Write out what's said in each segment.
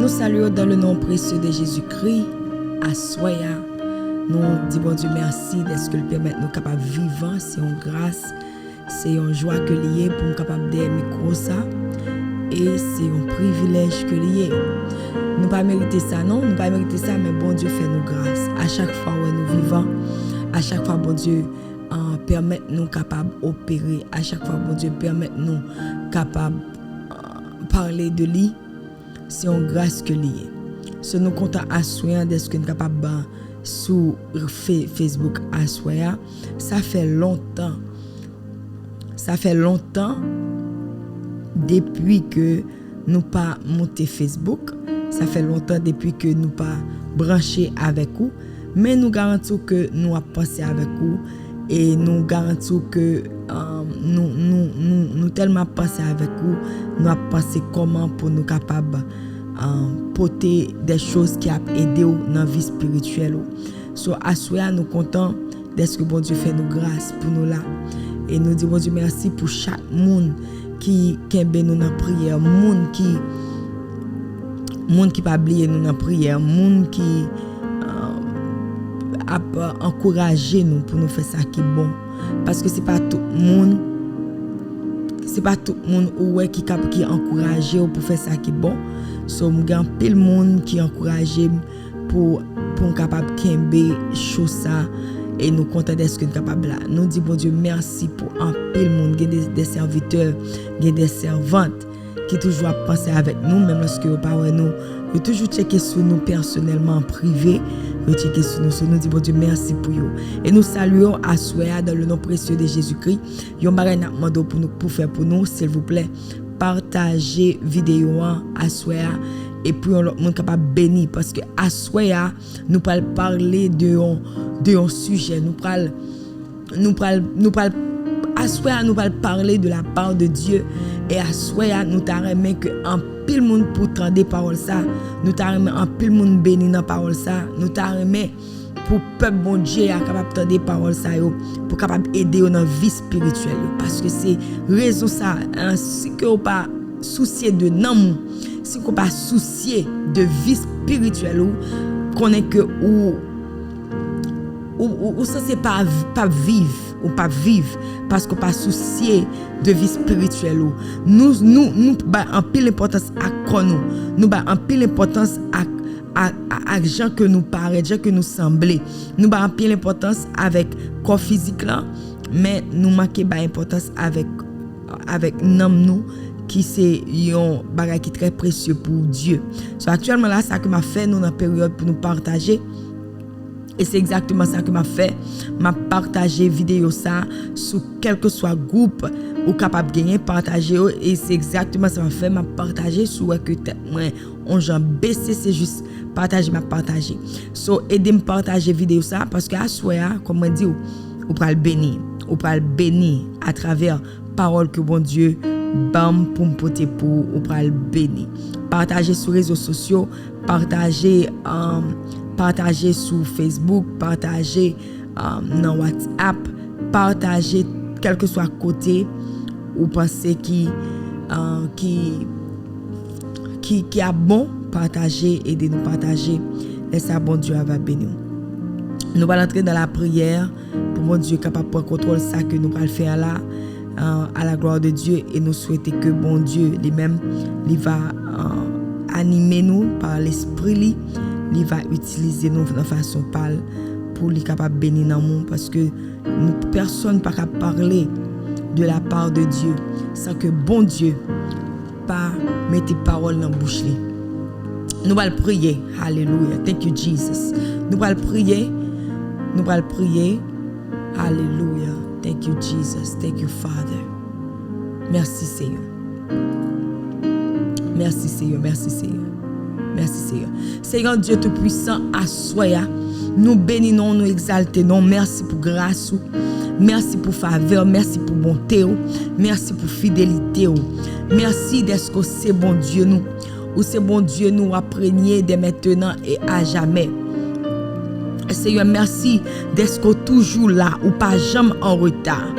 Nous saluons dans le nom précieux de Jésus-Christ. À Soya, nous disons bon Dieu merci d'être que le permet nous capables vivants, c'est une grâce, c'est une joie que lié pour nous capables d'aimer ça et c'est un privilège que lié. Nous pas mériter ça non, nous pas mériter ça mais bon Dieu fait nous grâce. À chaque fois où nous vivons, à chaque fois bon Dieu permet nous capables opérer, à chaque fois bon Dieu permet nous capables parler de lui. C'est une grâce que lié. Ce nous comptons à Soya d'être capable sur Facebook à Soya. Ça fait longtemps depuis que nous pas monté Facebook. Ça fait longtemps depuis que nous pas branché avec vous. Mais nous garantissons que nous avons pensé avec vous. Et nous garantissons que nous tellement pensé avec vous. Nous avons pensé comment pour nous capables porter des choses qui a aidé dans la vie spirituelle. So à Soya nous comptons d'être que bon Dieu fait nous grâce pour nous là. Et nous disons bon Dieu merci pour chaque monde qui bénit nous dans prière, monde qui pas oublier nous dans prière, monde qui a encouragé nous pour nous faire ça qui est bon parce que c'est pas tout le monde qui encouragé pour faire ça qui est bon. So m'gan pile monde qui encouragé pour capable kembe chose ça et nous content d'être capable là. Nous dit bon Dieu merci pour un pile monde des serviteurs, des servantes qui toujours penser avec nous même lorsque vous pas nous, vous toujours checker sur nous personnellement en privé, vous checker sur nous. So nous dit bon Dieu merci pour vous et nous saluons à Soya dans le nom précieux de Jésus-Christ. Yon bagay n'a demandé pour faire pour nous s'il vous plaît. Partager vidéo à Soya et puis on est capable bénir parce que à Soya nous parle parler de un sujet nous parle à Soya nous parle parler de la part de Dieu et à Soya nous t'aimerait que un pile monde pour entendre des paroles ça nous t'aimerait un pile monde béni dans parole ça nous t'aimerait pour peuple bon Dieu capable d'entendre des paroles ça pour capable aider dans vie spirituelle parce que c'est raison ça si que pas soucier de non si qu'on pas soucier de vie spirituelle connaît que ou ça c'est pas vivre parce qu'on pas soucier de vie spirituelle nous ba en pile importance à nous ba en pile importance à gens que nous paraît, gens que nous semblait. Nous ba en pile importance avec corps physique là, mais nous manquer ba importance avec nous qui c'est un bagage qui très précieux pour Dieu. So actuellement là ça que m'a fait nous dans période pour nous partager. Et c'est exactement ça que m'a fait. M'a partagé vidéo ça sur quel que soit groupe ou capable gagner partager et c'est exactement ça m'a fait m'a partager sur que moi on j'en baisser c'est juste partager m'a partager. So aider me partager vidéo ça parce que à Soya comme on dit ou pral bénir à travers parole que bon Dieu bam pour me porter pour ou pral bénir. Partager sur réseaux sociaux, partager sur Facebook, partager dans WhatsApp, partager quel que soit côté ou penser qui a bon partager aider nous partager et ça bon Dieu va bénir. Nous allons entrer dans la prière pour mon Dieu capable de prendre contrôle ça que nous allons faire là à la gloire de Dieu et nous souhaiter que bon Dieu lui-même il va animer nous par l'esprit il va utiliser nous de façon pâle pour lui capable bénir dans monde parce que personne pas capable parler de la part de Dieu sans que bon Dieu pas mette parole dans bouche li. Nous allons prier. Alléluia. Thank you Jesus. Nous allons prier. Alléluia. Thank you Jesus. Thank you Father. Merci Seigneur. Merci Seigneur. Seigneur Dieu Tout-Puissant, à Soya, nous bénissons, nous exaltons. Merci pour grâce, merci pour faveur, merci pour bonté, merci pour fidélité. Merci d'être que c'est bon Dieu nous. Ou c'est bon Dieu nous appreniez dès maintenant et à jamais. Seigneur, merci d'être toujours là ou pas jamais en retard.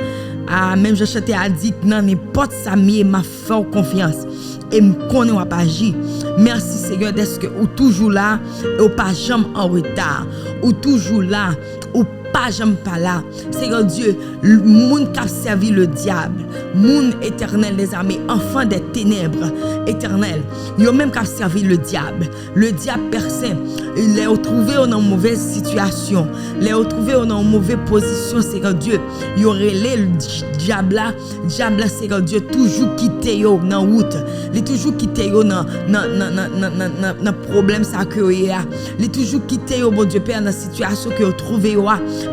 Ah, même je chantais à dire non n'importe ça m'a fait confiance et me connaît ou pas agir. Merci Seigneur d'être que ou toujours là, ou pas jamais en retard, ou toujours là, ou pas jamais pas là. Seigneur Dieu, le monde qui a servi le diable, monde éternel des armées, enfant des ténèbres éternel, yo même qui a servi le diable personne, il les retrouvé dans une mauvaise situation, les retrouvé dans une mauvaise position. Seigneur Dieu, il aurait le diable là, Seigneur Dieu, toujours quitté yo dans route, il toujours quitté yo dans problème ça que y a, il toujours quitté yo bon Dieu Père dans situation que yo trouvé yo,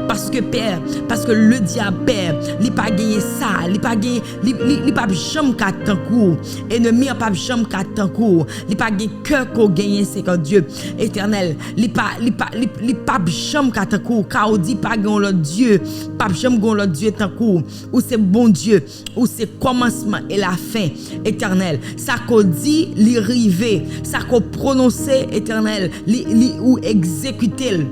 parce que Père, parce que le diable Père, il pas gagné ça, il pas gagné, il pas jamais qu'attend court, ennemi pas jamais qu'attend court, il pas gagné cœur qu'on gagner. Seigneur Dieu éternel, il pas jamais qu'attend court, car on dit pas gon l'autre Dieu, pas jamais gon l'autre Dieu tant court, ou c'est bon Dieu, ou c'est commencement et la fin éternel, ça qu'on dit li rivé, ça qu'on prononcer éternel, ou exécuter.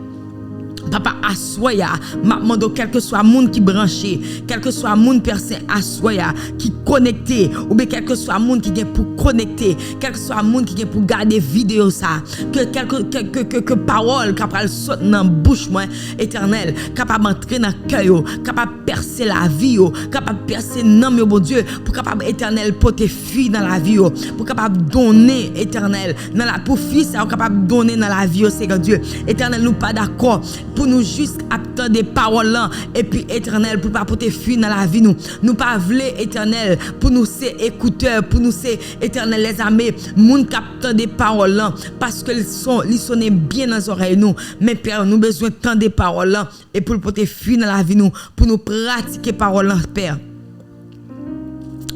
Papa, assoya, mando quel que soit monde qui branché, quel que soit monde personne assoya, qui connecté, ou bien quel que soit monde qui est pour connecter, quel que soit monde qui est pour garder vidéo ça, que parole capable sauter dans bouche moi éternel, capable entrer dans cœur, capable percer la vie, capable percer non mais bon Dieu, pour capable éternel porter fille dans la vie, pour capable donner éternel dans la pour fils capable donner dans la vie, Seigneur Dieu. Éternel, nous pas d'accord pour nous juste attendre des paroles là et puis éternel pour pas porter fuite dans la vie nous pas vouloir éternel pour nous c'est écouteurs, pour nous c'est éternel les amis monde captant des paroles là parce que ils sonnent bien dans les oreilles nous, mais Père nous besoin de tant des paroles là et pour porter fuite dans la vie nous, pour nous pratiquer paroles là Père.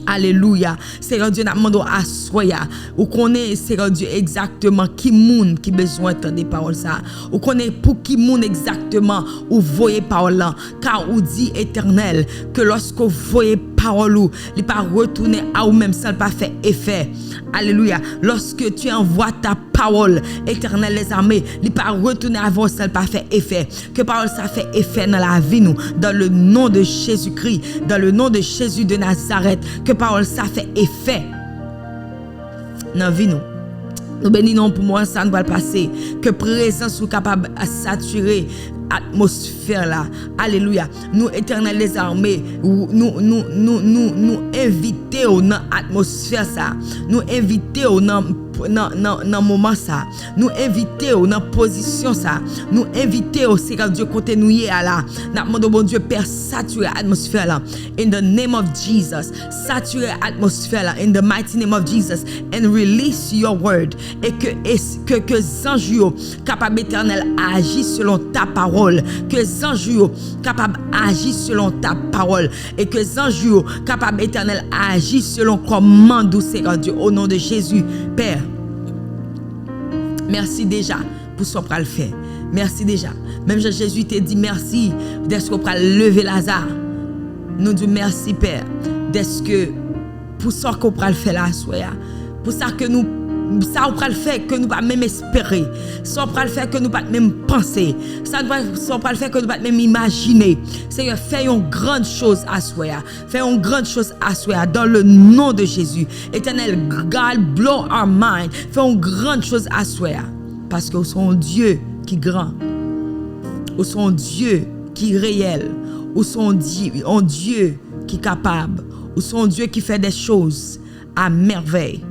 Alléluia. Seigneur Dieu, nous demandons à soya. Ou connaît Seigneur Dieu exactement qui monde qui besoin de des paroles ça. Ou connaît pour qui monde exactement ou voyez parole là. Car ou dit éternel que lorsque vous voyez parole ou il pas retourner à ou même ça pas fait effet. Alléluia. Lorsque tu envoies ta parole éternel les armées, il pas retourner avant ça pas fait effet. Que parole ça fait effet dans la vie nous, dans le nom de Jésus-Christ, dans le nom de Jésus de Nazareth. Que parole ça fait effet dans la vie nous. Nous bénissons pour moi ça ne va passer, que présence soit capable à saturer atmosphère là. Alléluia. Nous éternel les armées, nous inviter dans atmosphère ça. Nous inviter dans moment ça. Nous inviter dans position ça. Nous inviter au Seigneur Dieu côté nous y est là. N'a demandé bon Dieu Père saturer atmosphère là. In the name of Jesus, saturer atmosphère là in the mighty name of Jesus and release your word et que anges capable éternel agir selon ta parole, que anges capable agir selon ta parole et que anges capable éternel agir selon commande Seigneur Dieu au nom de Jésus Père. Merci déjà pour ce qu'on va le faire. Merci déjà. Même Jésus t'a dit merci d'être qu'on va lever Lazare. Nous disons merci Père d'être que pour ce qu'on va le faire là soya. Pour ça que nous ça on va le faire que nous pas même espérer. Ça on va le faire que nous pas même penser. Ça on va le faire que nous pas même imaginer. Seigneur, fais une grande chose à soya. Fais une grande chose à soya dans le nom de Jésus. Éternel, God blow our mind. Fais une grande chose à soya parce que nous sommes Dieu qui est grand. Nous sommes Dieu qui est réel. Nous sommes Dieu qui est capable. Nous sommes Dieu qui fait des choses à merveille.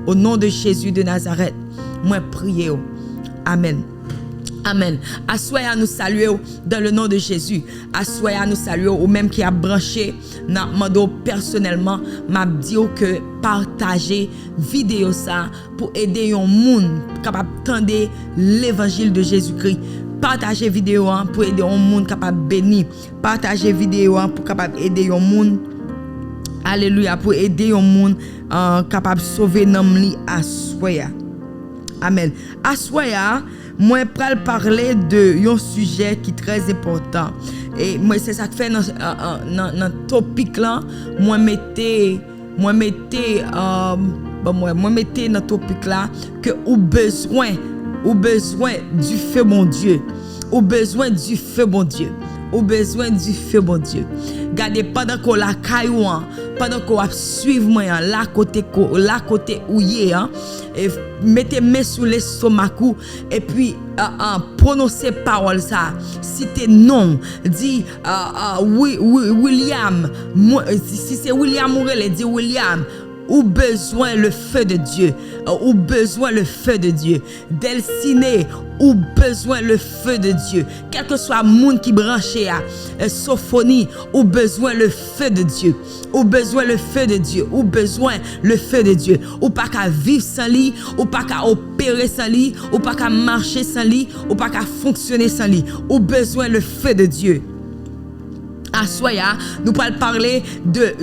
Au nom de Jésus de Nazareth, moi priez. Amen. Amen. Assoyez nous saluer dans le nom de Jésus. Assoyez nous saluer ou même qui a branché dans mando personnellement m'a dit que partager vidéo ça pour aider un monde capable d'entendre l'évangile de Jésus-Christ. Partagez vidéo pour aider un monde capable béni. Partagez vidéo pour capable aider un monde. Alléluia, pour aider un monde capable de sauver namli assoya. Amen. Assoya, moi pral parler de un sujet qui est très important. Et moi c'est ça que fait dans topic là, moi mettez dans topic là que ou besoin du feu bon Dieu. Au besoin du feu bon Dieu. ou besoin du feu, bon Dieu. Gardez pendant qu'on la caillouan, pendant qu'on va suivre moi, là côté où y est, et mettez main sur l'estomac et puis prononcez parole ça. Citez non, dit William, si c'est William Morel, dit William. Ou besoin le feu de Dieu, ou besoin le feu de Dieu. Delciné, ou besoin le feu de Dieu. Quel que soit monde qui branché à Sophonie, ou besoin le feu de Dieu. Ou besoin le feu de Dieu, ou besoin le feu de Dieu. Ou pas qu'à vivre sans lui, ou pas qu'à opérer sans lui, ou pas qu'à marcher sans lui, ou pas qu'à fonctionner sans lui. Ou besoin le feu de Dieu. À Soya, nous allons parler de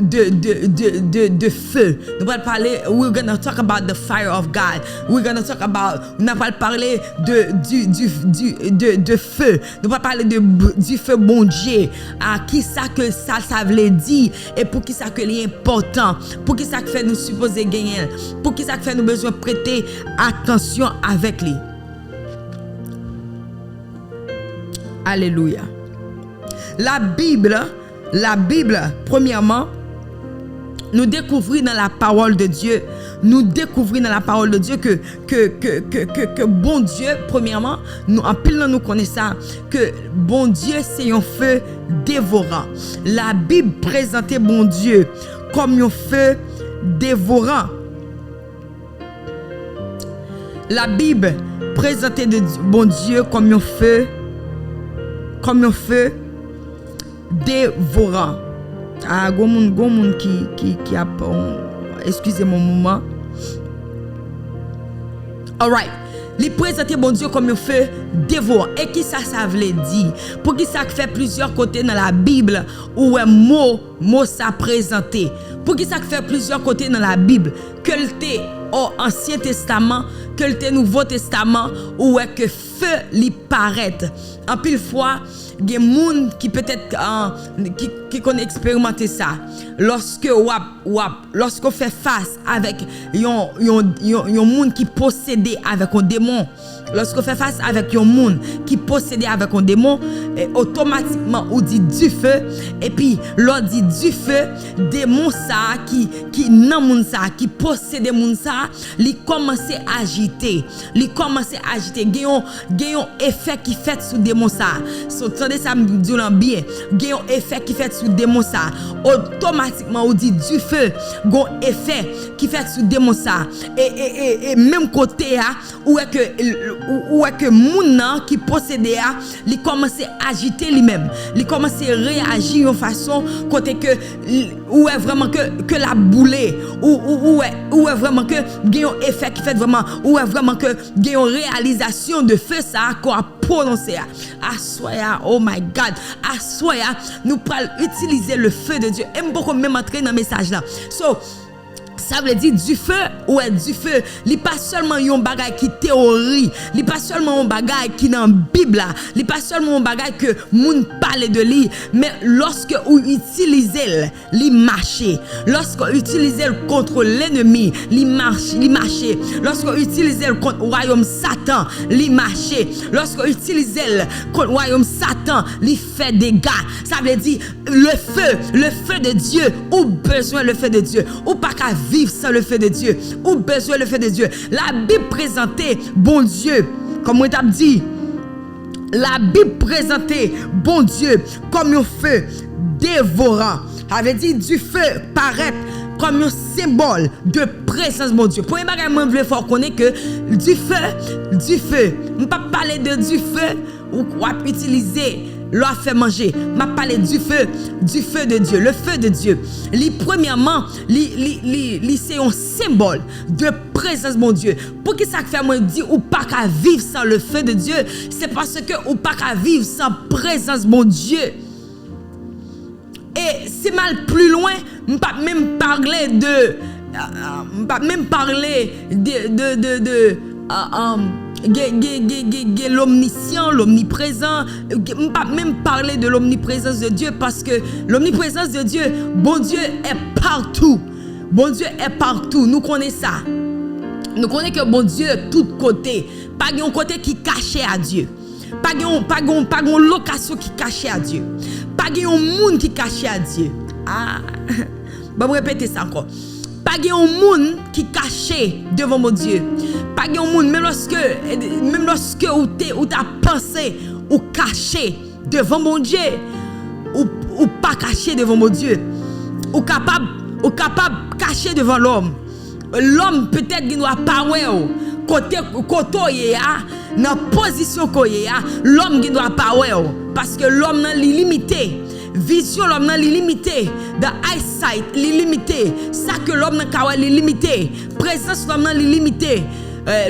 feu. Nous allons parler, we're going to talk about the fire of God. We're going to talk about, nous allons parler de feu. Nous allons parler du feu bon Dieu. À qui ça que ça veut dire et pour qui ça que est important. Pour qui ça que fait nous supposer gagner. Pour qui ça que fait nous besoin prêter attention avec lui. Alléluia. La Bible, premièrement, nous découvrons dans la parole de Dieu, que bon Dieu, premièrement, nous en pile nous connaissons ça, que bon Dieu c'est un feu dévorant. La Bible présentait bon Dieu comme un feu dévorant. La Bible présentait bon Dieu comme un feu dévorant. Ah, gomoun qui a excusez mon moment. All right. Il présente bon Dieu comme un feu dévorant. Et qui ça veut dire? Pour qui ça fait plusieurs côtés dans la Bible où un mot ça présenté. Pour qui ça fait plusieurs côtés dans la Bible que le au Ancien Testament, que le Nouveau Testament où est que feu li paraît. En pile fois, il y a des gens qui peut-être qui connaissent expérimenter ça. Lorsqu'on fait face avec un monde qui possédé avec un démon, lorsqu'on fait face avec un monde qui possédé avec un démon, automatiquement on dit du feu et puis l'on dit du feu, démon ça qui nan moun ça qui possédé moun ça, li commence à agiter, gagne effet qui fait sous démon ça. Attendez ça me dit bien, gagne effet qui fait sous démon ça. Automatiquement on dit du feu, gagne effet qui fait sous démon ça. Et même côté où est que moun nan qui possédé li commence à agiter lui-même, li commence à réagir en façon côté que où est vraiment que la boulée où est vraiment que gagne effet qui fait vraiment où est vraiment que gagne réalisation de feu ça qu'on a prononcé à soya. Oh my God, à soya nous pourrons utiliser le feu de Dieu et beaucoup même entrer dans le message là. So ça veut dire du feu, ouais, du feu. Il pas seulement un bagage qui théorie, il pas seulement un bagage qui dans la Bible, il pas seulement un bagage que moun parle de lui, mais lorsque vous utilisez il marche. Lorsque vous utilisez contre l'ennemi, il marche. Lorsque vous utilisez contre le royaume Satan, il marche. Lorsque vous utilisez contre le royaume Satan, il fait des dégâts. Ça veut dire le feu de Dieu, ou besoin le feu de Dieu, ou pas qu'à vivre sans le feu de Dieu, ou besoin le feu de Dieu. La Bible présentait bon Dieu, comme on t'a dit, la Bible présentait bon Dieu comme un feu dévorant. Avait dit du feu paraît comme un symbole de présence mon Dieu. Pour un bagage moi je faut connaître que du feu, on pas parler de du feu ou quoi utiliser l'a fait manger. M'a parlé du feu de Dieu, le feu de Dieu. Premièrement, c'est un symbole de présence mon Dieu. Pour qui ça fait moi dire ou pas qu'à vivre sans le feu de Dieu, c'est parce que ou pas qu'à vivre sans présence mon Dieu. Et c'est mal plus loin, pas même parler de l'omniscient, l'omniprésent, pas même parler de l'omniprésence de Dieu parce que l'omniprésence de Dieu, bon Dieu est partout. Bon Dieu est partout. Nous connaissons ça. Nous connaissons que bon Dieu est tout côté. Pas un côté qui caché à Dieu. Pas gon location qui caché à Dieu. Pas gon monde qui caché à Dieu. Ah, bon répéter ça encore. Pas gon monde qui caché devant mon Dieu. Pas gon monde même lorsque ou t'as pensé ou caché devant mon Dieu ou pas caché devant mon Dieu. Ou capable cacher devant l'homme. L'homme peut-être qu'il doit pas côté dans position l'homme qui doit pas parce que l'homme n'est limité. Vision l'homme n'est limité. The eyesight limité. Ça que l'homme n'est limité. Présence l'homme n'est limité.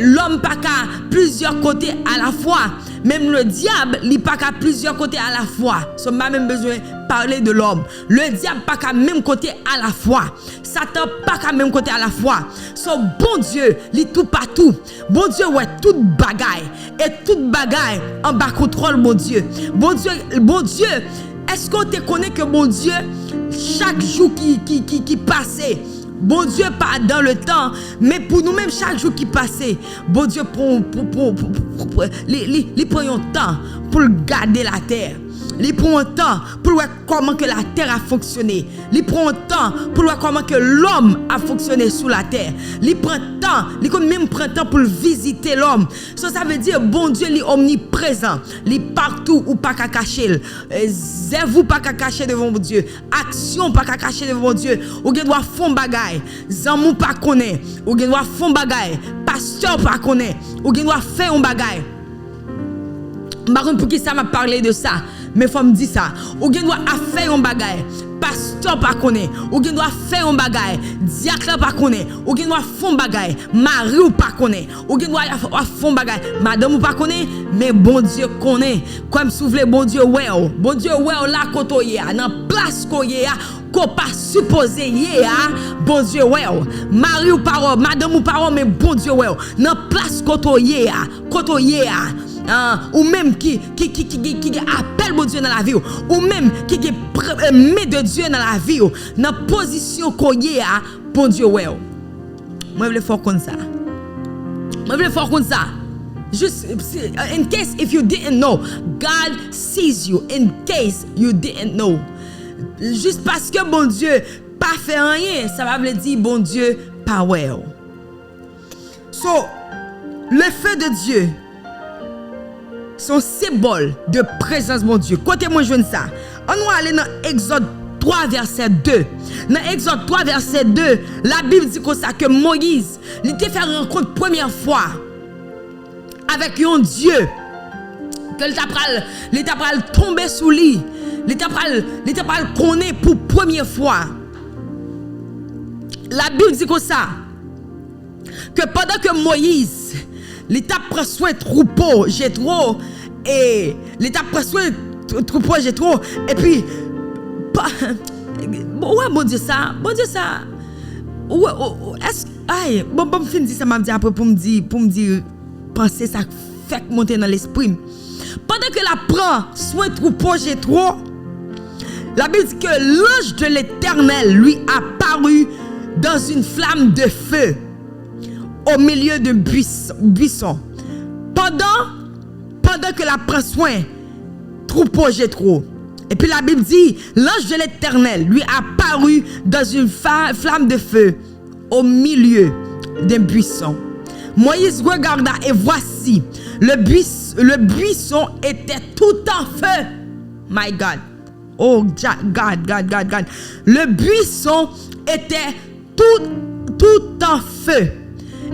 L'homme pas qu'à plusieurs côtés à la fois. Même le diable, il pas qu'à plusieurs côtés à la fois. So, pas même besoin de parler de l'homme. Le diable pas qu'à même côté à la fois. Satan pas qu'à même côté à la fois. So, bon Dieu, il tout partout. Bon Dieu, ouais, toute bagaille. Et toute bagaille en bas contrôle, bon Dieu. Bon Dieu, est-ce qu'on te connaît que bon Dieu, chaque jour qui passait, bon Dieu pas dans le temps, mais pour nous-mêmes chaque jour qui passait, bon Dieu prend un temps pour garder la terre. Il prend un temps pour voir comment que la terre a fonctionné. Il prend un temps pour voir comment que l'homme a fonctionné sur la terre. Il prend temps, même prend temps pour visiter l'homme. Ça veut dire bon Dieu il est omniprésent. Il est partout ou pas qu'à cacher. Zèvou pas qu'à cacher devant mon Dieu. Action pas qu'à cacher devant mon Dieu. Ou gen doit fond bagaille. Zamou pas connaît. Ou gen doit fond bagaille. Pasteur pas connaît. Ou gen doit faire un bagaille. Par contre pour qui ça m'a parlé de ça? Mais faut me dire ça. Ou gen doit faire un bagaille. Pasteur pas connaît. Ou gen doit faire un bagaille. Diacre pas connaît. Ou gen doit fond bagaille. Mari ou pas connaît. Ou gen doit fond bagaille. Madame ou pas connaît. Mais bon Dieu connaît. Comme souffle bon Dieu ouais. Bon Dieu ouais là koto yé. Dans place ko yé. Qu'on pas supposé yé. Bon Dieu ouais. Mari ou pas. Madame ou pas. Mais bon Dieu ouais. Dans place koto yé. Koto yé. Ou même qui appelle mon Dieu dans la vie, ou même qui met de Dieu dans la vie, dans la position qu'on y a, bon Dieu, ouais. Moi, je veux faire comme ça. Moi, je veux faire comme ça. Just in case if you didn't know, God sees you. In case you didn't know. Juste parce que bon Dieu pas fait rien, ça va dire bon Dieu pas ouais. So, le feu de Dieu, son symbole de présence mon Dieu. Côté moi je ça. On va aller dans Exode 3 verset 2. Dans Exode 3 verset 2, la Bible dit comme ça que Moïse, il était fait rencontre première fois avec un Dieu que il t'a tomber sous lui. Il t'a connaître pour première fois. La Bible dit comme ça que pendant que Moïse l'État prend soin de troupeau, j'ai trop. Et l'État prend soin de troupeau, j'ai trop. Et puis, ouais, bon Dieu, ça. Ouais, est-ce aïe, bon, fin dit ça m'a dit après pour me dire, penser ça fait monter dans l'esprit. Pendant que la prend soin de troupeau, j'ai trop. La Bible dit que l'ange de l'Éternel lui apparut dans une flamme de feu au milieu de buissons. Pendant que la prend soin, troupeau Jéthro. Et puis la Bible dit, l'ange de l'Éternel lui apparut dans une flamme de feu au milieu d'un buisson. Moïse regarda et voici, le buisson était tout en feu. My God. Oh God. Le buisson était tout en feu.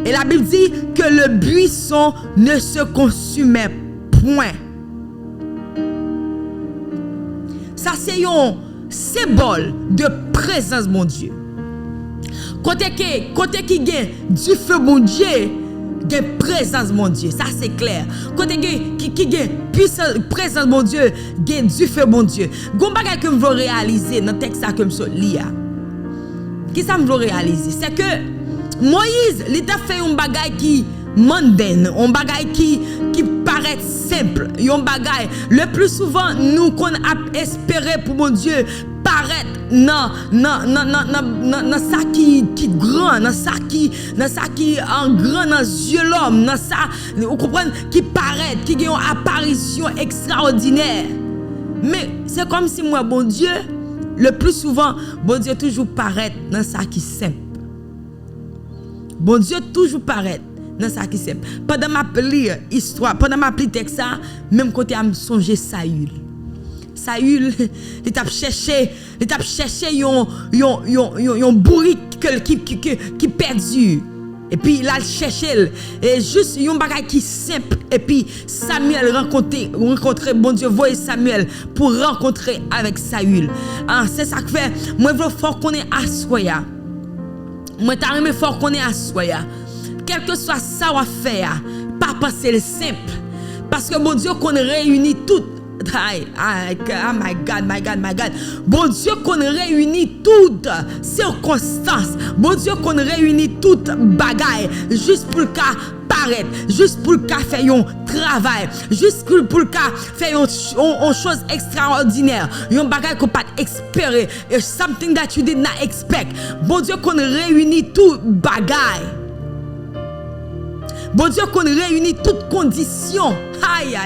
Et la Bible dit que le buisson ne se consumait point. Ça c'est un symbole de présence mon Dieu. Côté qui gagne du feu mon Dieu, gagne présence mon Dieu, ça c'est clair. Côté qui gagne présence mon Dieu, gagne du feu mon Dieu. Gon bagay que me veux réaliser dans texte ça que me lia. Qui ça me veut réaliser, c'est que Moïse, il a fait un bagay qui mondaine, un bagay qui paraît simple, un bagay le plus souvent nous qu'on a espéré pour mon Dieu non ça qui grand, dans ça qui en grand dans yeux l'homme, dans ça vous comprenez qui paraît, qui a une apparition extraordinaire. Mais c'est comme si moi bon Dieu le plus souvent bon Dieu toujours paraît dans ça qui simple. Bon Dieu toujours paraît dans ça qui simple. Pendant ma lire histoire, pendant ma lire texte ça, même côté à me songer Saül, il t'a cherché yon bourrique qui perdu. Et puis il a cherché et juste yon bagay qui simple et puis Samuel rencontrer bon Dieu voyait Samuel pour rencontrer avec Saül. C'est ça que fait moi veux fort connaître Assoya. Moi t'a aimé fort connaître Assoya. Quel que soit ça va faire, pas penser le simple parce que bon Dieu qu'on réunit tout. Oh my God. Bon Dieu qu'on réunit toutes circonstances. Bon Dieu qu'on réunit toutes bagailles juste pour le cas paraître, juste pour le cas faire un travail, juste pour le cas faire une chose extraordinaire, un bagaille qu'on pas espérer, something that you did not expect. Bon Dieu qu'on réunit tout bagaille. Bon Dieu qu'on réunit toutes conditions. Aïe.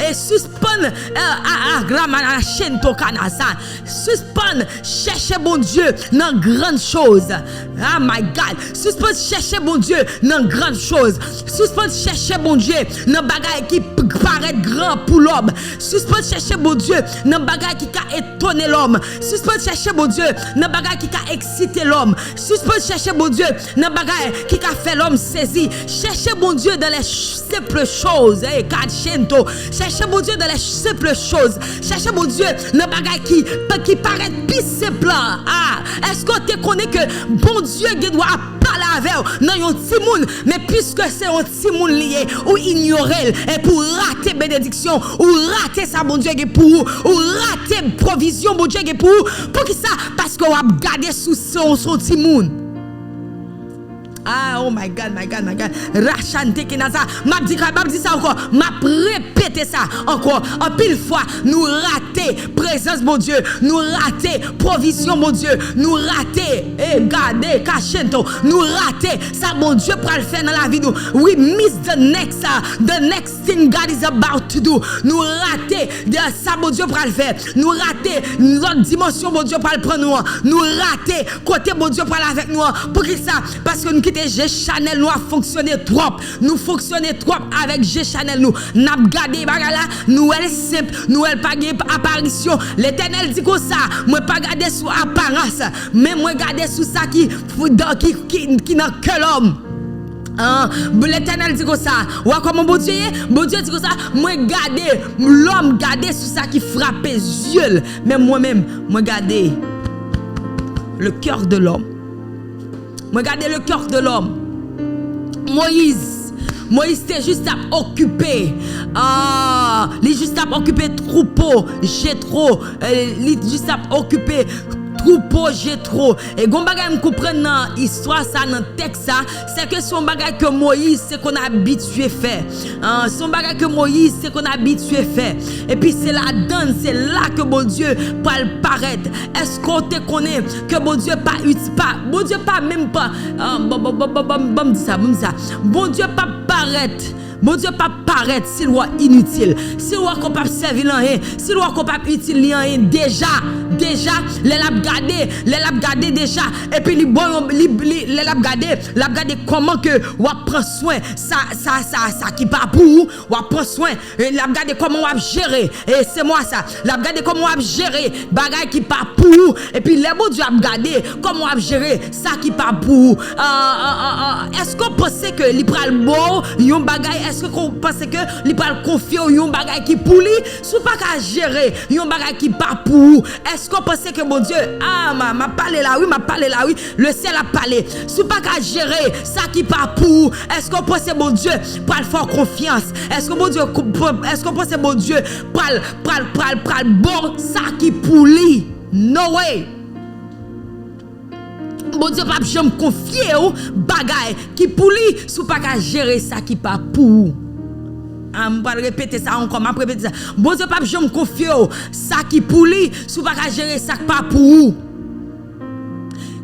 Et suspend la chaîne tokanasa. Suspend chercher bon Dieu dans grande chose. Oh my God. Suspend chercher bon Dieu dans grande chose. Suspend chercher bon Dieu dans bagaille qui paraît grand pour l'homme. Suspend chercher bon Dieu dans bagaille qui a étonné l'homme. Suspend chercher bon Dieu dans bagaille qui a excité l'homme. Suspend chercher bon Dieu dans bagaille qui a fait l'homme saisi. Cherchez bon Dieu dans les simples choses. Cherchez bon Dieu dans les simples choses. Cherchez bon Dieu dans bagaille qui paraît plus simple. Est-ce que tu connais que bon Dieu doit parler avec non un petit monde, mais puisque c'est un petit monde lié ou ignorer et pour rater bénédiction ou rater ça bon Dieu pour ou rater provision bon Dieu pour qui ça parce qu'on va garder sous son petit monde. Oh my God. Rachante Kenaza. M'a dit ça encore. M'a répété ça encore. En pile fois, nous rater présence, mon Dieu. Nous rater provision, mon Dieu. Nous rater, gardez, cachento. Nous rater ça, mon Dieu, pour le faire dans la vie. We miss the next thing God is about to do. Nous rater ça, mon Dieu, pour le faire. Nous rater notre dimension, mon Dieu, pour le prendre. Nous rater côté, mon Dieu, pour aller avec nous. Pour qui ça? Parce que nous G Chanel nous a fonctionné trop. Nous fonctionner trop avec G Chanel nous. N'a gardé bagala, nous elle simple, nous elle pas apparition. L'Éternel dit comme ça, moi pas garder sous apparence, mais moi garder sous ça qui dans que l'homme. L'Éternel dit comme ça. Ou comment bon Dieu dit comme ça, moi garder l'homme garder sous ça qui frappe les yeux, mais moi-même moi garder le cœur de l'homme. Regardez le cœur de l'homme. Moïse était juste à occuper. Il juste à occuper troupeau, Jéthro. Il juste à occuper troupeau, Jéthro. Et gon bagay me comprendre dans histoire ça dans texte ça, c'est que son bagay que Moïse c'est qu'on a habitué faire. Son bagay que Moïse c'est qu'on a habitué faire. Et puis c'est la donne, c'est là que bon Dieu va paraître. Est-ce qu'on te connaît que bon Dieu pas bon Dieu pas même pas bon ça. Bon Dieu pas paraître. Bon Dieu pas paraître s'il soit inutile, s'il soit capable de servir rien, s'il soit capable d'utiliser rien déjà les l'a garder déjà et puis les l'a garder comment que ou prend soin ça qui pas pour ou prend soin l'a garder comment on va gérer et c'est moi ça l'a garder comment on va gérer bagay qui pas pour et puis les bon Dieu a garder comment on va gérer ça qui pas pour est-ce qu'on pense que li pral bon yon bagay est-ce qu'on pense que li pral confier yon bagay qui pour lui sou pas ka gérer yon bagay qui pas pour est-ce qu'on pense que bon Dieu m'a parlé là oui le ciel a parlé sou pas ka gérer ça qui pas pour est-ce qu'on pense bon Dieu pral faire confiance est-ce que bon Dieu est-ce qu'on pense bon Dieu pral bon ça qui pour lui no way. Bon Dieu pas jamais confier ou bagay qui pour lui sou pas ka gérer ça qui pas pour. On va répéter ça encore, m'a répéter ça. Bon Dieu pas jamais confier ça qui pour lui, sous pas gérer ça pas pour vous.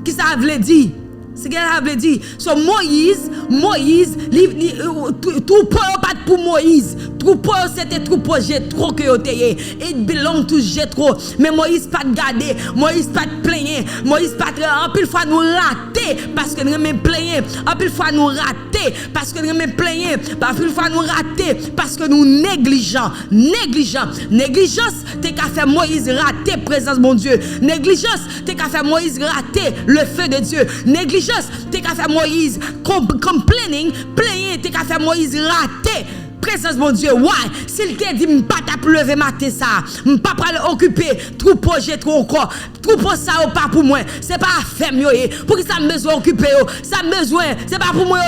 Qui ça veut dire? C'est qu'elle avait dit. So Moïse, troupeau pas pour Moïse. Troupeau c'était troupeau Jétro que yoté. It belong to Jétro. Mais Moïse pas de garder, Moïse pas de plaigner, Moïse pas en pile fois nous rater parce que nous même plaigner. En pile fois nous rater parce que nous même plaigner. En pile fois nous rater parce que nous négligents. Négligence t'es qu'à faire Moïse rater présence de mon Dieu. Négligence t'es qu'à faire Moïse rater le feu de Dieu. Négligence t'es qu'à faire Moïse complaining, t'es qu'à faire Moïse rater présence mon Dieu. Ouais, s'il te dit m'pas ta lever matin ça, m'pas pas occuper troupeau j'ai trop encore. Troupeau ça pas pour moi, c'est pas affaire yo. Pour qui ça besoin occuper yo, ça besoin, c'est pas pour moi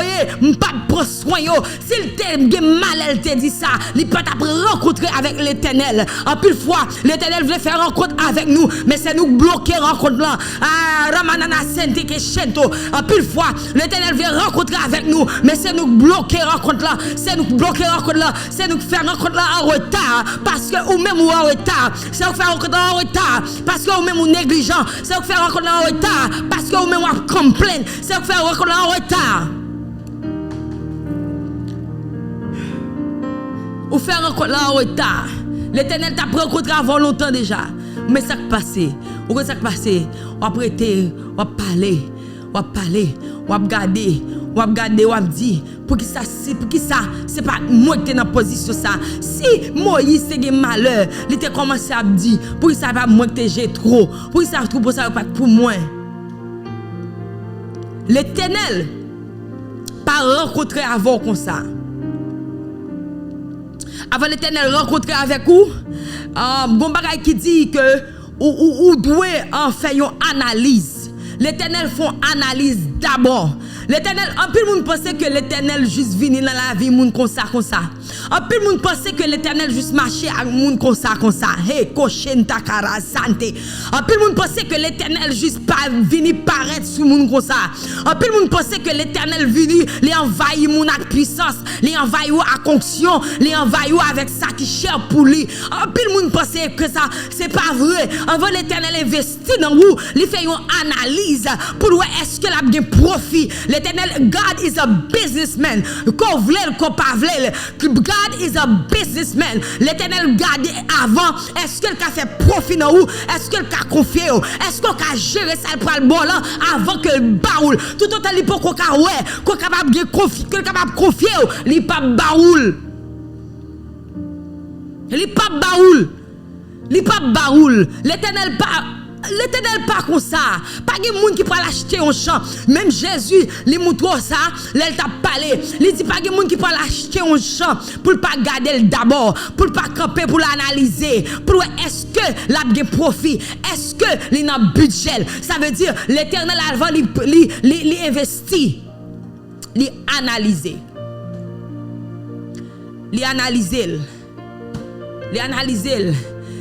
yo, m'pas prendre soin yo. S'il te mal elle te dit ça, il pas ta rencontrer avec l'Éternel. En pile fois, l'Éternel veut faire rencontre avec nous, mais c'est nous bloquer rencontre là. Ah, Ramanana Sente que chento. En pile fois, l'Éternel veut rencontrer avec nous, mais c'est nous bloquer rencontre là, c'est nous bloquer rencontre là, c'est nous faire rencontre là en retard parce que ou même ou en retard, c'est nous faire rencontre là en retard parce que ou même ou négligent, c'est nous faire rencontre là en retard parce que ou même ou complain, c'est nous faire rencontre là en retard. Ou faire rencontre là en retard. L'Éternel t'a rencontré avant longtemps déjà. Mais ça qui passé, ou que ça qui passé, on va prêter, on va parler, on va garder, on va dire pour qui ça c'est pas moi qui dans position ça. Si Moïse c'est un malheur, il t'a commencé à dire pour qui ça pas moi que j'ai trop, pour qui ça trop pour ça pas pour moi. L'Éternel pas rencontrer avant comme ça. Avant l'Éternel rencontrer avec vous, bon bagay qui dit que ou doit en faire une analyse. L'Éternel font analyse d'abord. L'Éternel, en plus monde pensait que l'Éternel juste vini dans la vie moun comme ça. En plus monde pensait que l'Éternel juste marcher avec moun comme ça. Hey, cochen takara santé. En plus monde pensait que l'Éternel juste pas vini paraître sur moun comme ça. En plus monde pensait que l'Éternel vini les envahir moun avec puissance, les envahir avec onction, les envahir avec ça qui cher pour lui. En plus monde pensait que ça c'est pas vrai. Avant l'Éternel investit dans vous, il fait une analyse pour voir est-ce que la bien profit. L'Éternel, God is a businessman. Qu'on vle, qu'on pas vle, God is a businessman. L'Éternel garde avant. Est-ce qu'elle a fait profit dans vous? Est-ce qu'elle a confié? Est-ce qu'on a géré ça pour le bon là avant que le baoul? Tout autant il faut qu'on capable de confier, qu'on capable confier, il pas baoul. Il pas baoul. Il pas baoul. L'Éternel pas comme ça. Pas de monde qui peut l'acheter un champ. Même Jésus, il montre ça, il t'a parlé. Il dit pas de monde qui peut l'acheter un champ pour pas garder d'abord, pour pas camper pour l'analyser, pour est-ce que la bien profit, est-ce que il a budget. Ça veut dire l'Éternel avant il investit, il analyser. Il analyser.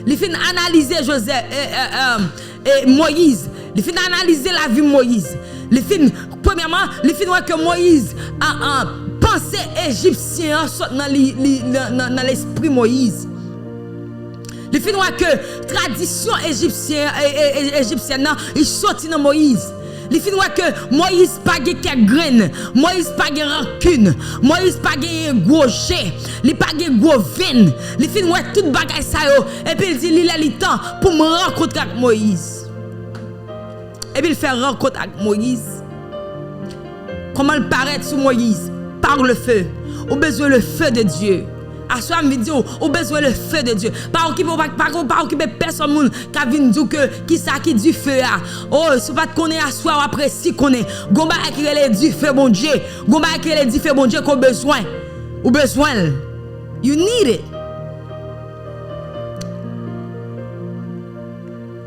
Il fait analyser Joseph Moïse. Il fait analyser la vie de Moïse. Premièrement, il fait voir que Moïse a pensée égyptien dans l'esprit Moïse. Il fait voir que tradition égyptienne il sorti dans Moïse. Il fait voir que Moïse pas de graine, Moïse pas de rancune, Moïse pas de gros jet, il pas de gros veine. Il fait voir tout bagay ça yo et puis il dit il a le temps pour me rencontrer avec Moïse. Et puis il fait rencontre avec Moïse. Comment il paraît sur Moïse? Par le feu. Au besoin le feu de Dieu. À soi vidéo, au besoin le feu de Dieu. Pas occuper personne qui vient dire que qui ça qui du feu là. Oh, si pas connaître à soi après si connaît. Gomba qui est du feu bon Dieu. Gomba qui est du feu bon Dieu qu'on besoin. Ou besoin. You need it.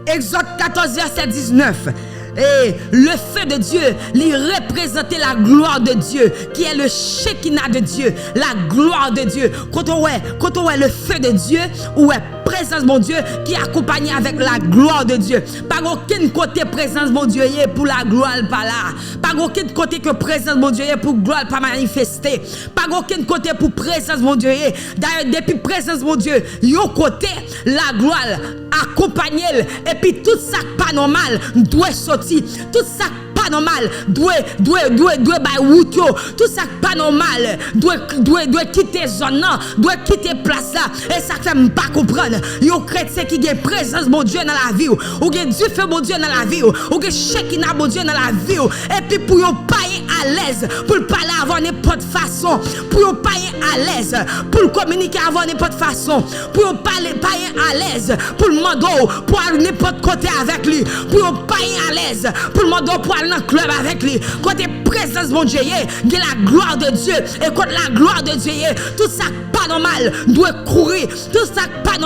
Exode 14 verset 19. Et le feu de Dieu, il représentait la gloire de Dieu, qui est le Shekinah de Dieu, la gloire de Dieu. Quand on voit le feu de Dieu, ou présence mon Dieu qui est accompagnée avec la gloire de Dieu. Pas aucun côté présence mon Dieu pour la gloire pas là. Pas aucun côté que présence mon Dieu pour gloire pas manifester. Pas aucun côté pour présence mon Dieu. D'ailleurs depuis présence mon Dieu, yon côté la gloire accompagner et puis tout ça pas normal doit sortir. Tout ça pas normal doit by route yo. Tout ça pas normal doit quitter zone là, doit quitter place là. Et ça fait pas comprendre. Yo chrétien qui gagne présence mon Dieu dans la vie ou gagne Dieu fait mon Dieu dans la vie ou gagne Shekinah mon Dieu dans la vie et puis pour yo pas à l'aise pour parler avant n'importe façon, pour yo pas à l'aise pour communiquer avant n'importe façon, pour yo parler pas à l'aise pour demander pour aller n'importe côté avec lui, pour yo pas à l'aise pour demander pour aller dans le club avec lui. Côté présence mon Dieu, il y a la gloire de Dieu et quand la gloire de Dieu, tout ça pas normal doit courir, tout ça pas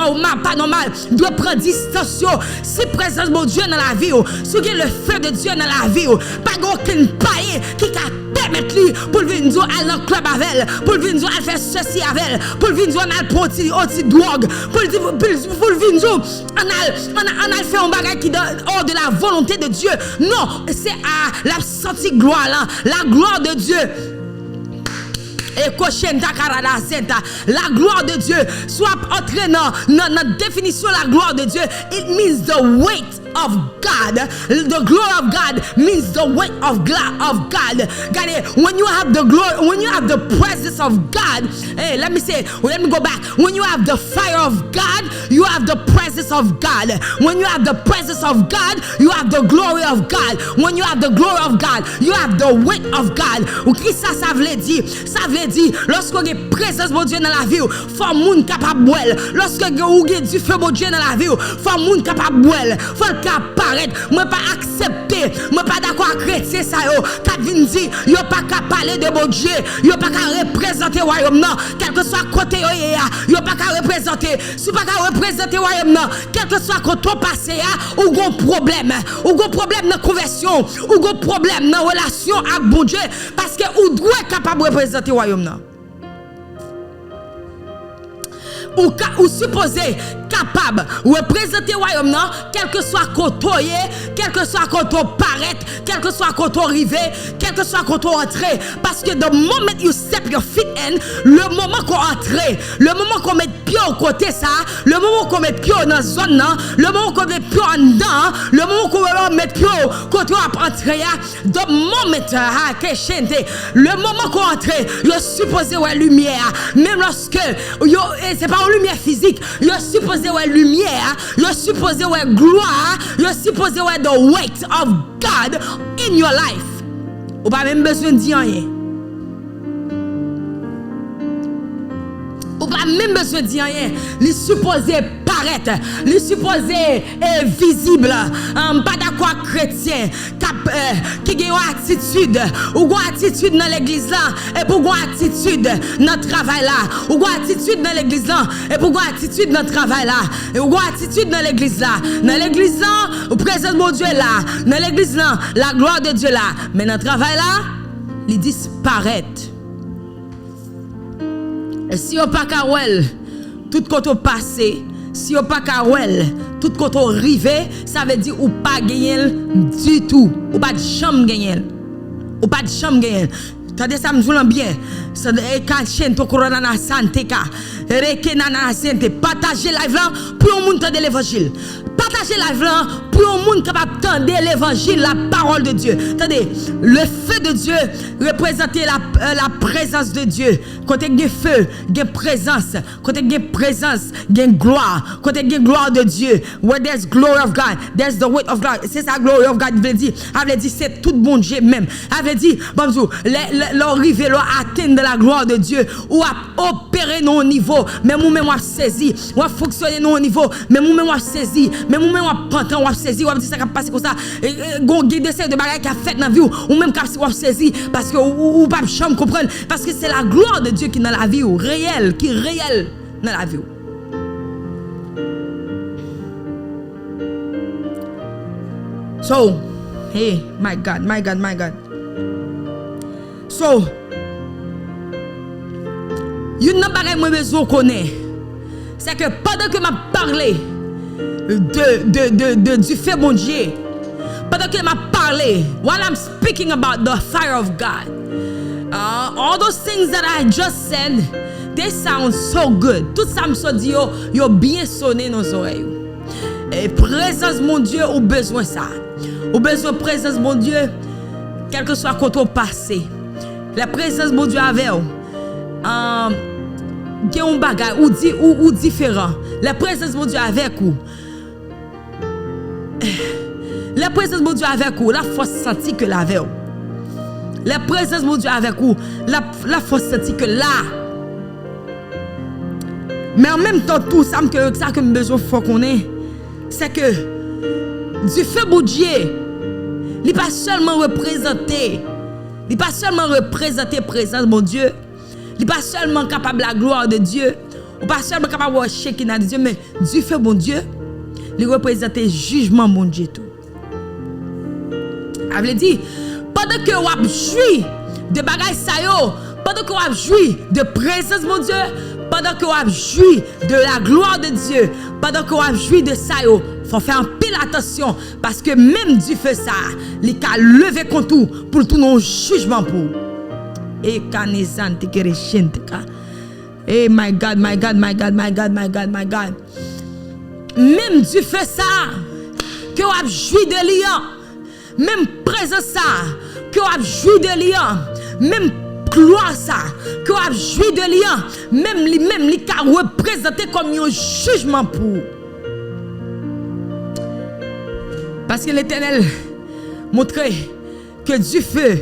normal doit prendre distance. Si présence mon Dieu dans la vie, si il y a le feu de Dieu dans la vie, pas aucun païen qui permettre lui pour venir aller dans le club avec elle, pour venir aller faire ceci avec elle, pour venir aller prendre autre drogue, pour venir aller faire un bagage qui hors de la volonté de Dieu. Non, c'est à la sortie gloire là, la gloire de Dieu. Et la gloire de Dieu soit entrée dans notre définition la gloire de Dieu. It means the weight of God. The glory of God means the weight of God. God, when you have the glory, when you have the presence of God, hey, let me go back. When you have the fire of God, you have the presence of God. When you have the presence of God, you have the glory of God. When you have the glory of God, you have the weight of God. Ou qui ça veut dire? Ça veut dire, lorsqu'on a présence de Dieu dans la vie, faut moun capable boire. Lorsqu'on a du feu de Dieu dans la vie, faut moun capable boire. Faut apparaître. Moi pas accepter, moi pas d'accord avec chrétien ça yo. Quand vinn dit, yo pas capable parler de bon Dieu, yo pas capable représenter royaume non, quel que soit côté yo pas capable représenter. Si pas capable représenter royaume non, quel que soit côté passé ou gon problème dans conversion, ou gon problème dans relation avec bon Dieu parce que ou doit capable représenter royaume non. Ou supposé capable de représenter le royaume, quel que soit côté, quel que soit côté paraître, quel que soit côté arrivé, quel que soit côté entrer. Parce que the moment you step your feet in, le moment qu'on entre, le moment qu'on met pied au côté ça, le moment qu'on met pied dans la zone, le moment qu'on met pied en dedans, le moment qu'on met pied au côté à entrer, the moment, le moment qu'on entre, il est supposé ouais lumière, même lorsque, c'est pas lumière physique, il est supposé ouais lumière, il est supposé ouais gloire, il est supposé ouais the weight of God in your life. Ou pas même besoin de dire rien. Ou pas même besoin de dire rien. Il est supposé paraître, il est supposé visible. Pas d'accord chrétien qui a une attitude ou une attitude dans l'église là et pour une attitude dans le travail là ou une attitude dans l'église là et pour une attitude dans le travail là et une attitude dans l'église là ou présence de Dieu là dans l'église là la gloire de Dieu là mais dans le travail là il disparaît. Et si on pas carrel tout côté passé, si on pas carrel tout côté arrivé, ça veut dire ou pas gagner du tout, ou pas de chambre gagner. Ou pas de chambre gagner. Tandis ça me joue bien. Ça quand chaîne to corona na santé ka. Reke na santé partager live là pour monde entendre l'évangile. Partager live là pour un monde capable d'entendre l'évangile, la parole de Dieu. Attendez, le feu de Dieu représente la présence de Dieu. Côté de feu, de présence. Côté de présence, de gloire. Côté de gloire de Dieu. Where there's glory of God, there's the weight of God. C'est ça glory of God veut dire. Elle veut dire c'est tout bon Dieu même. Elle veut dire bonjour, l'arrivée leur atteindre la gloire de Dieu ou à opérer nos niveaux. Même nous même on saisi, on fonctionner nos niveaux. Même nous même on saisi. Mais nous même on prend on saisi on dit ça qui passe comme ça gon guide de bagages qui a fait dans vie ou même qui on saisi parce que ou pas chambre comprendre parce que c'est la gloire de Dieu qui dans la vie ou réel qui réel dans la vie. So hey my God so you n'a pas besoin connaître c'est que pendant que m'a parlé du feu bon Dieu, pendant que m'a parlé, while I'm speaking about the fire of God, all those things that I just said, they sound so good. Tout ça me so dit yo bien sonné dans nos oreilles. Et présence mon Dieu, ou besoin ça. Ou besoin présence mon Dieu, quel que soit quand on passé. La présence mon Dieu avec vous. Il y a un bagage ou différent. La présence mon Dieu avec vous. La présence mon Dieu avec vous, la force sentie que la avec vous. La présence mon Dieu avec vous, la force sentie que là. Mais en même temps tout ça que me besoin faut qu'on ait, c'est que du feu bon Dieu, il pas seulement représenter, présence mon Dieu. Il n'est pas seulement capable de la gloire de Dieu, ou pas seulement capable de shaker de Dieu, mais du feu bon Dieu, il représente le jugement bon Dieu tout. Ça veut dire, pendant que vous jouissez de bagages ça yo, pendant que vous jouissez de présence mon Dieu, pendant que vous jouissez de la gloire de Dieu, pendant que vous jouissez de ça yo, faut faire un pile attention parce que même du feu ça, il a levé contre tout pour tout non jugement pour. Et kanezan te kere shente ka. Eh my God. Même du feu ça que vous avez joui de lion, même présence ça que vous avez joui de lion, même gloire ça que vous avez joui de lion, même li ka représenté comme un jugement pour. Parce que l'Éternel montrait que du feu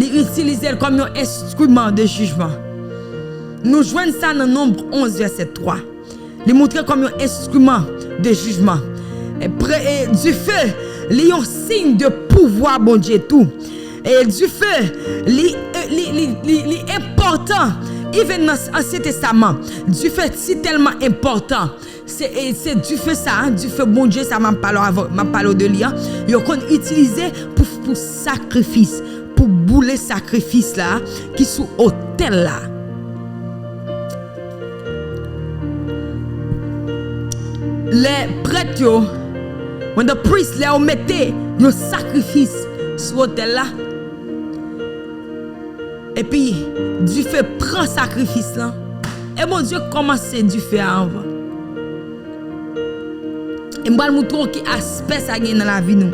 il utilise comme un instrument de jugement. Nous joignons ça dans Nombre 11 verset 3. Il montre comme un instrument de jugement. Et du feu, il y a un signe de pouvoir bon Dieu tout. Et du feu, il est important. Even dans l'Ancien Testament, du feu c'est tellement important. C'est du feu ça, du feu bon Dieu, ça m'a parlé de lui. Il qu'on utilisé pour sacrifice, pour bouler sacrifice là, qui sous autel là. Les prêtres, when the priest les mettait le sacrifice sur autel là. Et puis, du feu prend sacrifice là. Et mon Dieu commence du feu à envoyer. Et moi, je vous montre qui aspect ça gagne dans la vie nous.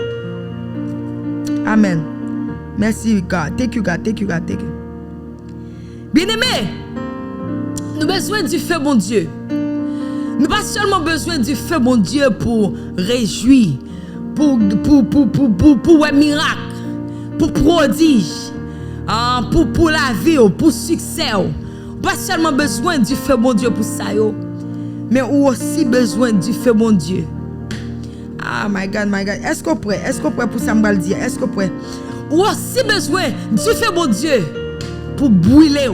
Amen. Merci God. Thank you God. Bien-aimés, nous avons besoin du feu bon Dieu. Nous n'avons pas seulement besoin du feu bon Dieu pour réjouir, pour un miracle, pour prodige, pour la vie, pour succès. Nous n'avons pas seulement besoin du feu bon Dieu pour ça, mais aussi besoin du feu bon Dieu. Ah my God. Est-ce qu'on prêt pour ça me le dire? Est-ce qu'on prêt? Ou aussi besoin du feu bon Dieu pour brûler,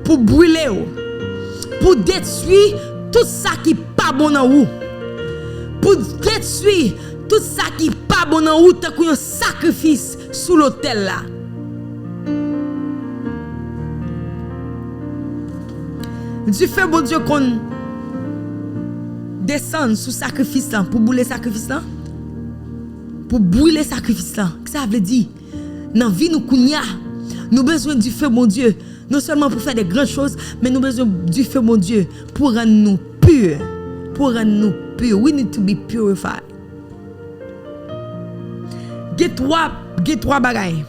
pour détruire tout ça qui n'est pas bon dans vous, pour détruire tout ça qui n'est pas bon dans vous, tant qu'un sacrifice sous l'autel là. Du feu bon Dieu qu'on descend sous sacrifice là, pour brûler sacrifice là. Pour brûler sacrifice là. Ça veut dire, dans la vie nous kounya, nous avons besoin du feu mon Dieu. Non seulement pour faire des grandes choses, mais nous avons besoin du feu mon Dieu pour rendre nous purs. We need to be purified. Get trois bagailles.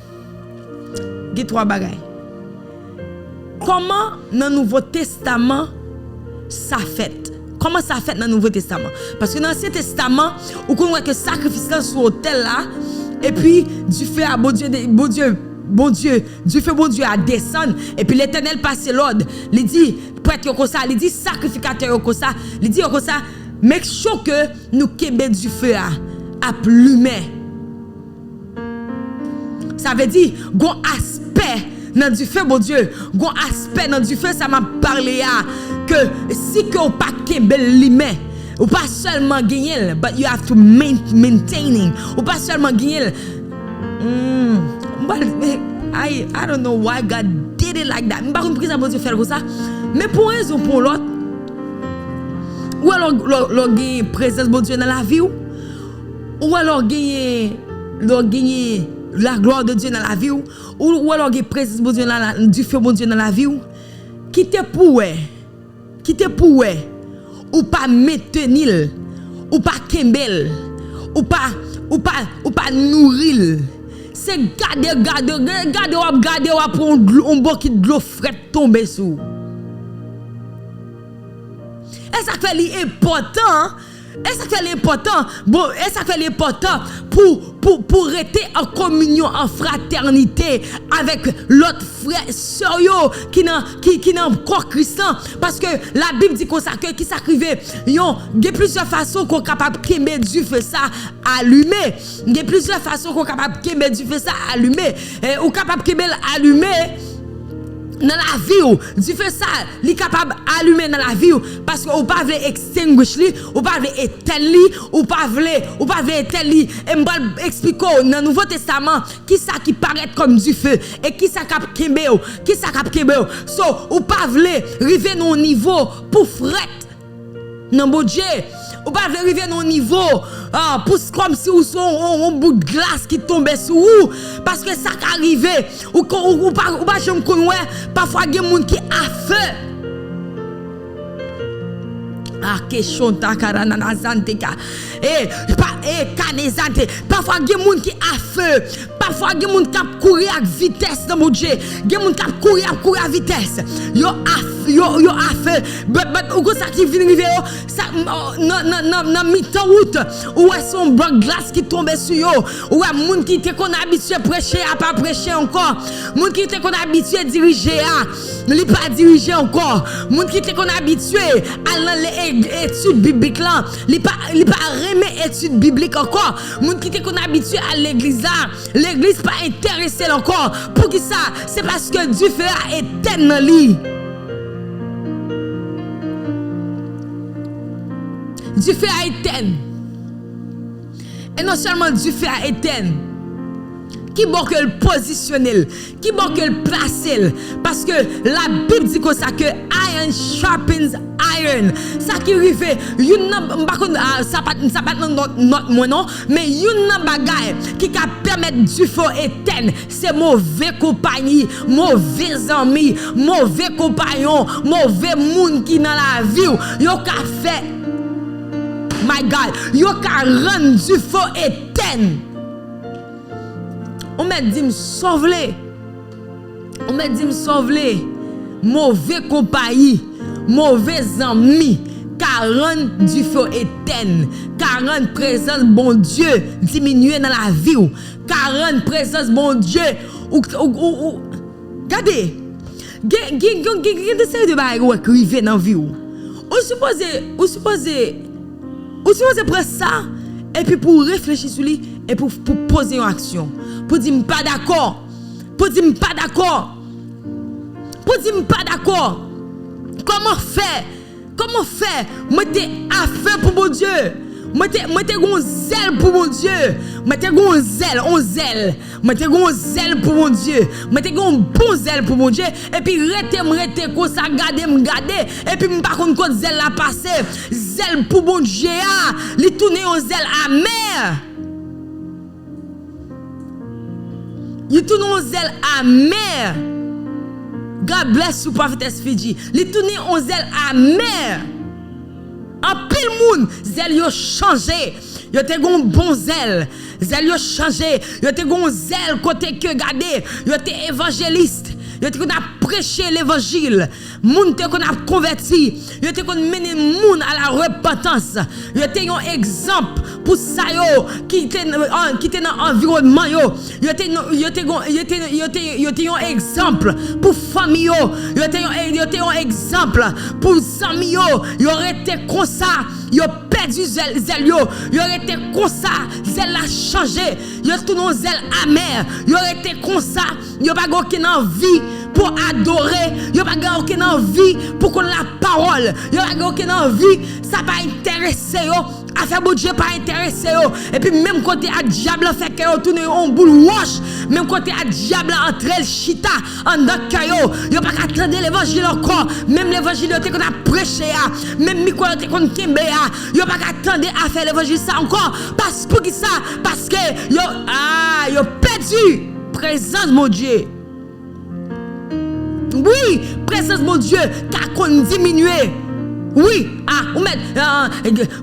Comment dans le Nouveau Testament ça fait? Comment ça fait dans le Nouveau Testament? Parce que dans l'Ancien Testament, on connaît que sacrifice là sur l'autel là, et puis du feu à bon Dieu, du feu bon Dieu à descendre, et puis l'Éternel passe l'ordre. Il dit prêtre comme ça, il dit sacrificateur comme ça, il dit comme ça, make sure que nous kebe du feu à plumer. Ça veut dire gon aspect dans du feu bon Dieu, gon aspect dans du feu ça m'a parlé que si que ou pas kebe limé, ou pas seulement gagner, but you have to maintaining, ou pas seulement gagner. I don't know why God did it like that. Je ne sais pas pourquoi bon Dieu fait comme ça, mais pour une raison pour l'autre, ou alors gagner présence bon Dieu dans la vie, ou alors gagner la gloire de Dieu dans la vie, ou alors gagner présence bon Dieu du feu bon Dieu dans la vie, qui te pour ou pas maintenir, ou pas kembel, ou pas nourrir. C'est garder ou prendre un bouquet de l'eau fraîche tomber sous. Et ça fait l'important. Et ça fait l'important. Bon, et ça fait l'important pour rester en communion, en fraternité avec l'autre frère, sœur qui n'a corps Christian. Parce que la Bible dit qu'on s'accueille, qui s'arrive. Il y a plusieurs façons qu'on est capable de mettre du feu ça allumé. Il y a plusieurs façons qu'on est capable de mettre du feu ça allumé. Ou capable de allumer. Dans la vie, du feu ça, li capable allumer dans la vie parce que ou pas veut extinguish li, ou pas veut éteindre li, ou pas veut éteindre li. Et m'pa expliquer dans Nouveau Testament qui ça qui paraît comme du feu et qui ça cap kembe so ou pas veut river non niveau pour fret non bon Dieu. Ou pas arriver à un niveau pour comme si ou son un bout de glace qui tombait sur vous parce que ça arrive ou pas jamais connaître parfois il y a des gens qui a feu. Ah question ta karana nazanteka kanezante parfois il y a des gens qui a feu parfois il y a des gens qui courir à vitesse dans mon Dieu il y a des gens qui courir à vitesse yo a feu but ou ça qui vient arriver ça dans mi-temps route ou est son bloc glace qui tombe sur yo ou est monde qui te qu'on habitué prêcher à pas prêcher encore monde qui te qu'on habitué diriger à li pas diriger encore monde qui te qu'on habitué à les études bibliques là li pas remet études bibliques encore monde qui te qu'on habitué à l'église là l'église pas intéressé encore pour qui ça c'est parce que Dieu fait éteint dans lui. Dieu fait à éteindre. Et non seulement Dieu fait à éteindre. Qui bon que le positionnel, qui bon que le placer. Parce que la Bible dit comme ça que iron sharpens iron. Ça qui arrive, ça pas notre moi non, mais une bagaille qui va permettre du feu éteindre. C'est mauvais compagnie, mauvais amis, mauvais compagnon, mauvais monde qui dans la vie. Yo ka fait my God, yo ka rendre du feu éteint. On m'a dit me sauver. On m'a dit me sauver. Mauvais compagnie, mauvais amis, ka rendre du feu éteint, ka rendre présence bon Dieu diminuer dans la vie, ka rendre présence bon Dieu regardez. Gen de série de bagages ou river dans vie. Ou supposé prendre ça et puis pour réfléchir sur lui et pour poser une action pour dire pas d'accord comment faire mettez à feu pour mon Dieu mettez un zèle pour mon Dieu mettez un zèle pour mon Dieu mettez un bon zèle pour mon Dieu et puis rete comme ça garder et puis pas contre zèle la passer zèle pour mon Dieu li tourner un zèle amer il tourne un zèle amer. God bless you prophetess Fiji li tourner un zèle amer. En pile monde zèle yo changé yo te gon bon zèle yo changé yo te gon zèle côté que garder yo te évangéliste yo te qu'on a prêché l'évangile moun te qu'on a converti yo te qu'on mener moun à la repentance yo te un exemple pour ça yo qui était dans environnement yo te un exemple pour famille yo te un exemple pour amis yo été comme ça yo perdu zèle yo été comme ça zèle a changé yo tourné zèle amer yo été comme ça yo pas aucune envie pour adorer yo pas aucune envie pour connaître la parole yo pas aucune envie ça pas intéresser yo affaire bon Dieu pas intéressé yo. Et puis même côté à diable fait que yo tourne en boule wash, même côté à diable entre le chita en dans yo pas attendre l'évangile encore, même l'évangile te qu'on a prêché même micro te qu'on kembe yo pas attendre à faire l'évangile ça encore parce pour qui ça parce que yo perdu présence mon Dieu. Oui, présence mon Dieu qu'a qu'on diminuer. Oui, ou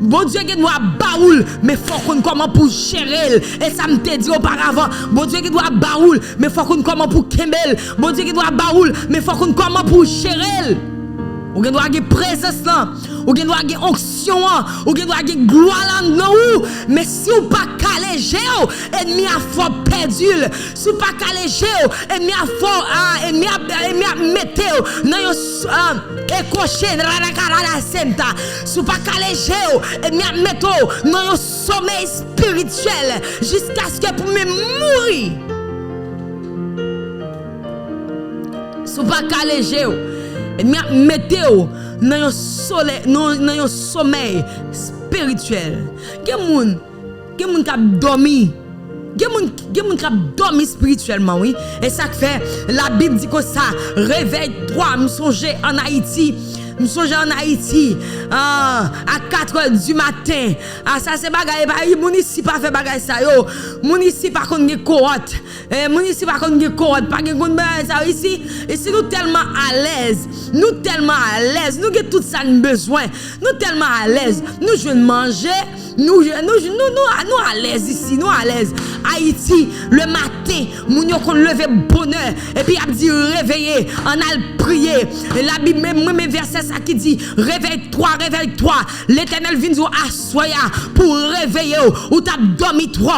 bon Dieu qui doit baoul, mais faut qu'on comment pour gérer. Et ça me te dit auparavant, bon Dieu qui doit baoul, mais faut qu'on comment pour kembel. Bon Dieu qui doit baoul, mais faut qu'on comment pour gérer. Ou doit avoir présence là, ou doit avoir onction, ou doit avoir gloire là nous. Mais si ou pas calé géo, ennemi a fort perdu. Si ou pas calé géo, ennemi a fort ennemi a météo. Non yo écoché la senta. Si ou pas calé géo, ennemi a météo. Non yo sommeil spirituel jusqu'à ce que pour me mourir. Si ou pas calé géo, et météo dans un soleil dans un sommeil spirituel. Quel monde qui a dormi, quel qui a dormi spirituellement, oui. Et ça fait la Bible dit que ça réveille-toi. Me songer en Haïti. Je songe en Haïti à 4h du matin. Ça c'est bagaille mon ici pas fait bagaille ça yo. Mon ici pas qu'on gen cohorte. Mon ici pas qu'on gen cohorte, pas gen kon ça ici. Ici nous tellement à l'aise. Nous tellement à l'aise. Nous gen tout ça nous besoin. Nous tellement à l'aise. Nous je manger. Nous à l'aise ici, nous à l'aise. Haïti, le matin, moun yo kon lever bonheur et puis a dit réveiller, on a prier. Et la Bible même verset ça qui dit réveille-toi, réveille-toi. L'Éternel vient nous assoya pour réveiller ou t'as dormi trop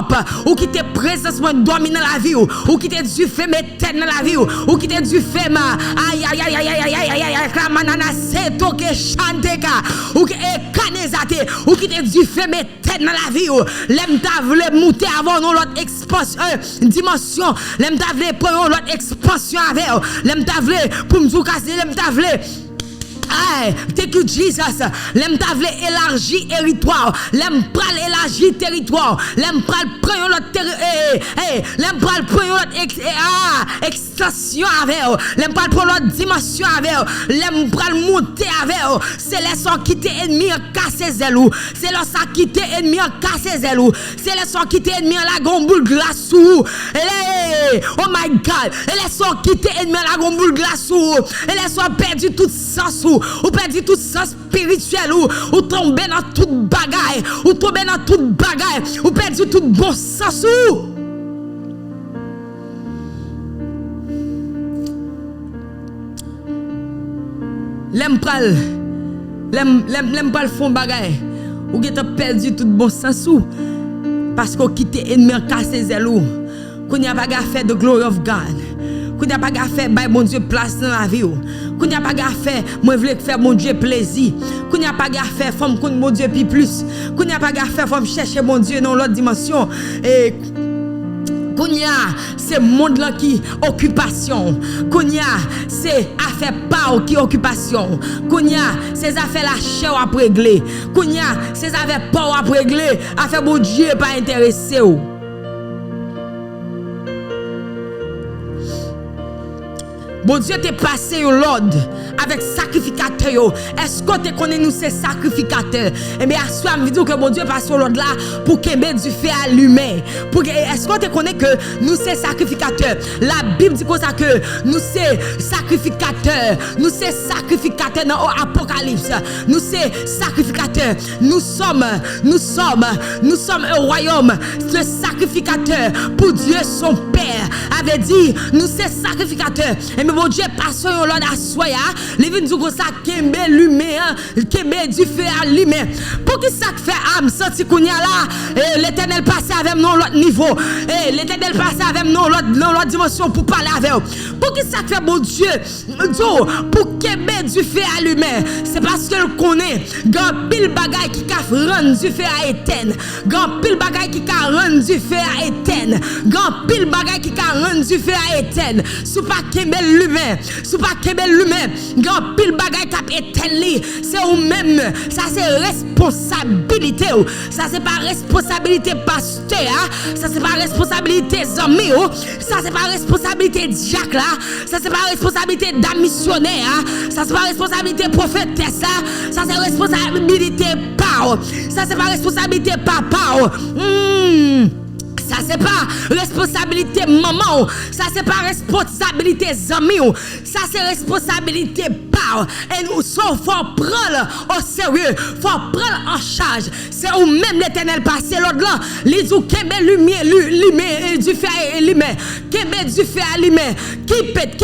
ou qui te présence moi dormi dans la vie ou qui te du fait mettre tête dans la vie ou qui te du fait aïe aïe aïe aïe aïe aïe aïe aïe la manana c'est toke chanteka ou qui est canezate ou qui te du fait mettre tête dans la vie l'aime ta vle monter avant non l'autre expansion dimension l'aime ta vle prendre l'autre expansion avec l'aime ta vle pour me casser l'aime ta vle Hey, thank you Jesus. L'aime ta vle élargi territoire. L'aime pral élargi territoire. L'aime pral prendre l'autre l'aime pral prendre l'autre extension avec. L'aime pral prendre l'autre dimension avec. L'aime pral monter avec. C'est les sons qui t'es ennemi casser zelou. C'est les sons qui t'es ennemi casser zelou. C'est les sons qui t'es ennemi la gomboule glace ou. Oh my God. Et les sons qui t'es ennemi la gomboule glace ou. Et les sons perdu tout sens ou perdu tout sens spirituel ou tomber dans toute bagaille ou tomber dans toute bagaille ou perdu tout bon sens ou l'aime pral fond bagaille ou qui t'a perdu tout bon sens ou parce qu'on quitte ennemi en casser zelou qu'on y a pas fait de glory of God qu'on n'y a pas fait by mon Dieu place dans la vie qu'on n'y a pas fait moi voulais faire mon Dieu plaisir qu'on n'y a pas fait femme qu'on mon Dieu plus qu'on n'y a pas fait femme chercher mon Dieu dans l'autre dimension et Kounya, c'est monde là qui occupation. Kounya, c'est affaire pas qui occupation. Kounya, c'est affaire la chair à régler. Kounya, c'est affaire pas à régler. Affaire mon Dieu pas intéressé ou. Bon Dieu t'es passé au l'ordre avec sacrificateur. Est-ce que tu connais nous ces sacrificateurs? Eh bien, à soi, me dit que bon Dieu passe au l'ordre là pour qu'il y ait du feu allumé. Est-ce que tu connais que nous ces sacrificateurs? La Bible dit comme ça que nous ces sacrificateurs. Nous ces sacrificateurs dans l'Apocalypse. Nous ces sacrificateurs. Nous sommes un royaume de sacrificateurs pour Dieu son Père. Avait dit, nous ces sacrificateurs. Et mais mon Dieu, passe au l'ordre à soya. Les vins du ça kembe lumière, kembe du feu à lumière. Pour qui ça fait âme senti qu'on y a là, l'Éternel passe avec nous l'autre niveau. Et l'Éternel passe avec nous l'autre dimension pour parler avec eux. Pour qui ça fait mon Dieu, pour kembe du feu à lumière. C'est parce que le connaît, grand pile bagaille qui a rendre du feu à éteindre. Grand pile bagaille qui a rendre du feu à éteindre. Grand pile bagaille bagay qui ka rendre du feu à éteindre. Sou pas kembel l'humain, sou pas kembel l'humain, grand pile bagay k'ap éteindre li, c'est ou même, ça c'est responsabilité ou. Ça c'est pas responsabilité pasteur, hein? Ça c'est pas responsabilité zami ou. Ça c'est pas responsabilité diacre là, ça c'est pas responsabilité d'un missionnaire, hein? Ça c'est pas responsabilité prophétesse, hein? Ça c'est responsabilité pao. Ça c'est pas responsabilité papa. Ça c'est pas responsabilité maman, ça c'est pas responsabilité amis, ça c'est responsabilité par. Et nous faut prendre au sérieux, faut prendre en charge. C'est où même l'Éternel passé l'autre là, les ou kembe lumière du feu et lumière, kembe du feu à lumière, keep it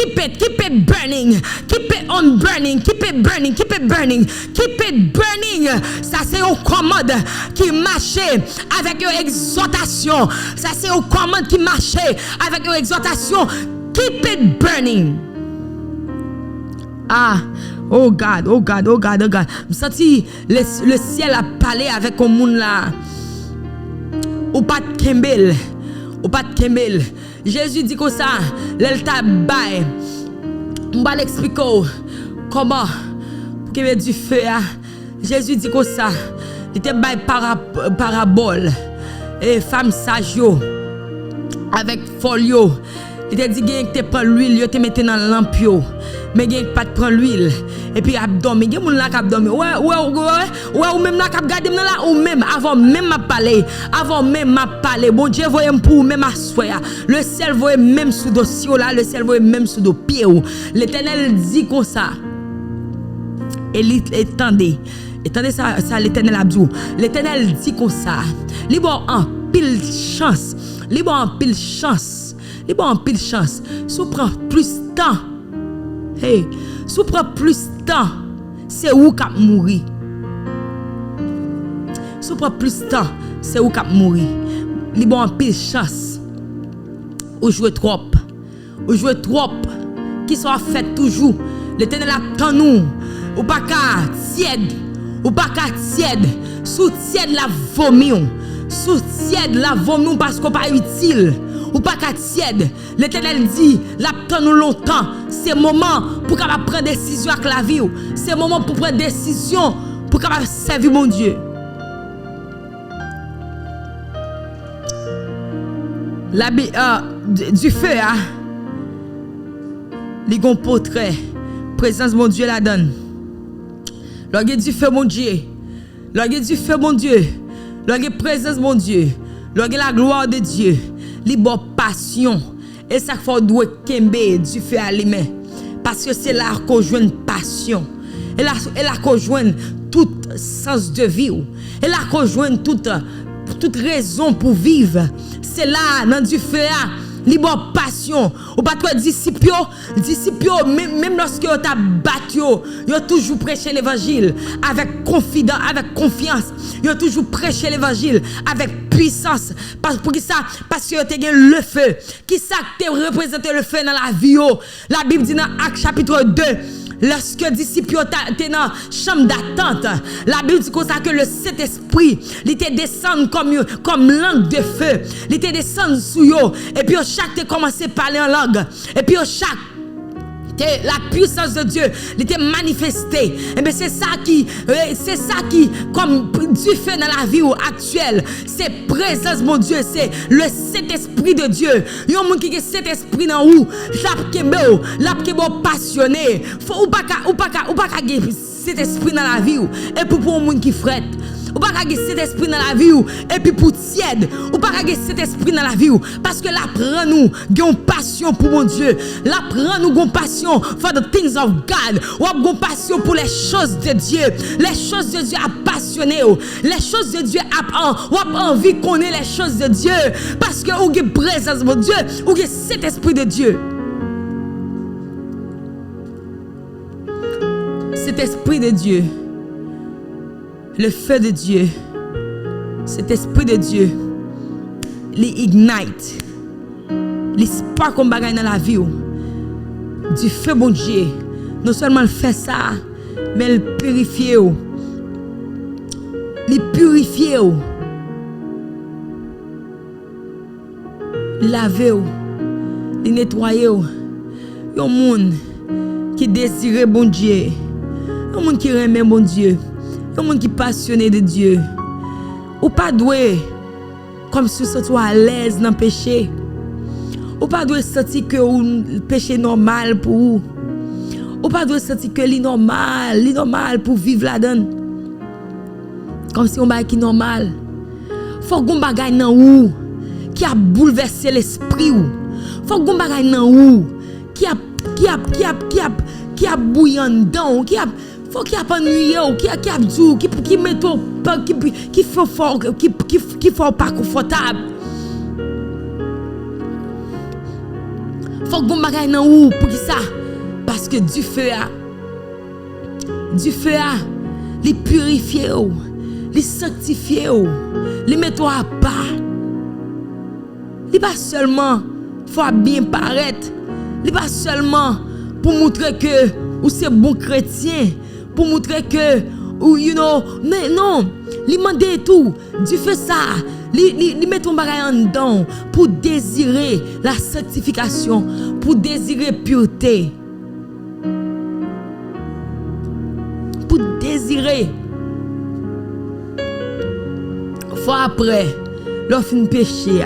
burning, keep it on burning, keep it burning, keep it burning, keep it burning. Ça c'est une commande qui marchait avec une exhortation. Ça c'est une commande qui marchait avec une exhortation. Keep it burning. Ah, oh God, oh God, oh God, oh God. Je senti le ciel a parlé avec un monde là. Ou pas de kembel. Ou pas de kembel. Jésus dit comme ça. L'elta bail. On va l'expliquer comment pour qu'il y ait du feu. Jésus dit comme ça. Il était bail parabole. Et femme sage yo avec folio. Il te dit que tu prends l'huile, tu te mets dans la lampe yo. Mais tu pas prendre l'huile et puis abdomen, il y a moun la qui abdomen. Ouais ou même la qui garder là ou même avant même m'a parler, bon Dieu voyait pour même assoya. Le ciel voyait même sous dossier là, le ciel voyait même sous dos pied. L'Éternel dit comme ça. Et attendez ça l'Éternel a dit. L'Éternel dit comme ça. Libre en pile chance. Libre en pile chance. Si on prend plus de temps. Hey, si on prend plus de temps, c'est où qu'a mourir. Si on prend plus de temps, c'est où qu'a mourir. Libre en pile chance. Ou jouer trop. Qui soit fait toujours. L'Éternel attend nous. Ou pas qu'à tiède. Sous tiède la vomi. Sous tiède la vomi parce qu'on pas utile. Ou pas qu'à tiède. L'Éternel dit, l'attend nous longtemps. C'est moment pour capable prendre décision avec la vie. C'est moment pour prendre décision pour capable servir mon Dieu. Du feu, hein. Les gon portrait. Présence mon Dieu la donne. Lorsque du feu mon Dieu. Lorsque présence mon Dieu. Lorsque la gloire de Dieu. Libre passion. Et ça faut doit kembe du feu à l'humain. Parce que c'est là qu'on joue passion. Et là qu'on joue tout sens de vie. Et là qu'on joue toute raison pour vivre. C'est là dans du feu libre passion. Ou pas toi disciples même lorsque on t'a battu, ils ont toujours prêché l'évangile avec confidence, avec confiance. Ils ont toujours prêché l'évangile avec puissance. Parce que tu as le feu. Qui ça te représente le feu dans la vie? La Bible dit dans Actes chapitre 2. Lorsque disciples étaient dans la chambre d'attente, la Bible dit comme ça que le Saint-Esprit, il était descendu comme langue de feu. Il était descendu sous eux. Et puis chaque te commencé à parler en langue. Et puis chaque la puissance de Dieu était manifestée. Et bien c'est ça qui comme du fait dans la vie actuelle, c'est présence mon Dieu, c'est le Saint-Esprit de Dieu. Il y a un monde qui a cet esprit dans où l'a passionné. Faut ou pas cet esprit dans la vie et pour un monde qui frette. Ou pas gagner cet esprit dans la vie et puis pour tiède ou pas gagner cet esprit dans la vie parce que là prend nous une passion pour mon Dieu, là prend nous une passion for the things of God, ou une passion pour les choses de Dieu. Les choses de Dieu a passionné, les choses de Dieu a envie qu'on ait les choses de Dieu parce que ou une présence de mon Dieu ou cet esprit de Dieu. Cet esprit de Dieu, le feu de Dieu, cet esprit de Dieu, l'ignite, l'espoir qu'on bagaille dans la vie, du feu bon Dieu, non seulement le fait ça, mais le purifier, laver, li nettoyer yon monde qui désire bon Dieu, yon monde qui aime bon Dieu, yon monde qui passionné de Dieu. Ou pas doué comme si tu sois à l'aise dans le péché. Ou pas doué sentir que le péché normal pour vous. Ou pas doué sentir que li normal pour vivre là-dedans. Comme si on bagay qui normal. Faut qu'on bagay nan ou qui a bouleversé l'esprit ou. Faut qu'on bagay nan ou qui a bouillant dedans, faut qu'il y a pas ennuyé ou qui a dur, qui met qui fait fort, qui fait pas confortable. Faut qu'on bagay nan ou pour qui ça? Parce que du feu les purifier, les sanctifier, les mettre à part. Il pas seulement faut bien paraître, il pas seulement pour montrer que ou c'est bon chrétien, pour montrer que ou mais non, il mande tout, du feu ça, il met ton bagage en dedans pour désirer la sanctification, pour désirer pureté. Pour désirer. Faut après, l'offre péché,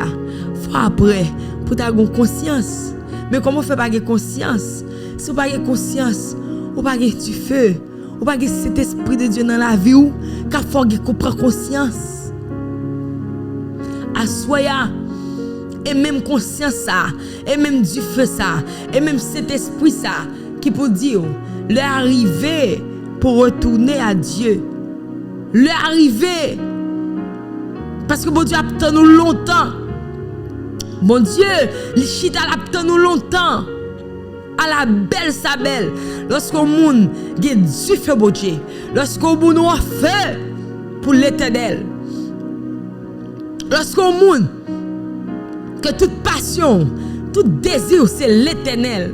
faut après pour ta conscience. Mais comment faire pas de conscience? Si vous pas de conscience, vous pas du feu, vous pas cet esprit de Dieu dans la vie ou qu'a faut qu'on prend conscience. Assoya et même conscience ça, et même du feu ça, et même cet esprit ça qui peut dire l'arrivée pour retourner à Dieu. L'arrivée parce que bon Dieu attend nous longtemps. Mon Dieu, il chita l'attend nous longtemps. À la belle sa belle. Lorsqu'on monde get du feu bon Dieu. Lorsqu'on monde a fait pour l'Éternel. Lorsqu'on monde que toute passion, tout désir c'est l'Éternel.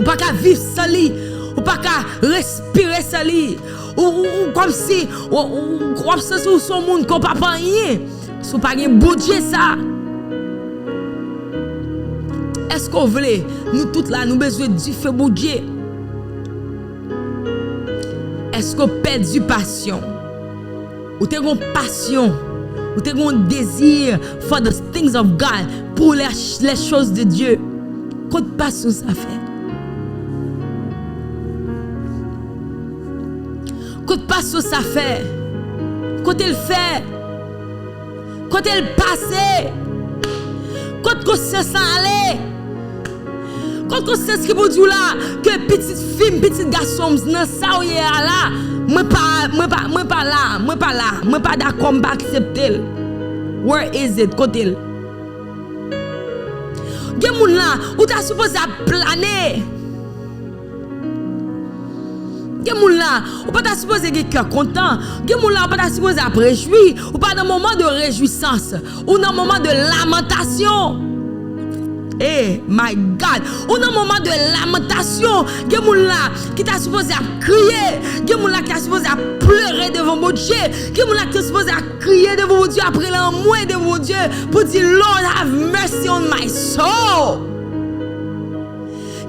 Ou pas qu'à vivre sans lui, ou pas qu'à respirer sans lui. Ou comme si ou comme ça sur son monde qu'on pas rien. Sou pas gen bon Dieu ça. Est-ce qu'on veut nous toutes là nous besoin du feu bon Dieu? Est-ce qu'on perd du passion? Ou t'es gon passion? Ou t'es gon désir for the things of God, pour les choses de Dieu? Quelle passion ça fait? Quelle passion ça fait? Quand elle fait? Quand elle passe, quand conscience allait, quand conscience qui vous dit là que petite fille, petit garçon, dans ça ou là, moi pas d'accord, pas accepter. Where is it? Côté. Gen moun là, ou t'as supposé planer. Gen moun là, ou pas supposé être cœur content. Gen moun là, ou pas supposé être réjoui, ou pas dans moment de réjouissance, ou dans moment de lamentation. Eh, my God, ou dans moment de lamentation, gen moun là qui t'a supposé crier, gen moun là qui t'a supposé pleurer devant mon Dieu, gen moun là qui t'a supposé crier devant mon Dieu après l'amour de mon Dieu pour dire Lord have mercy on my soul.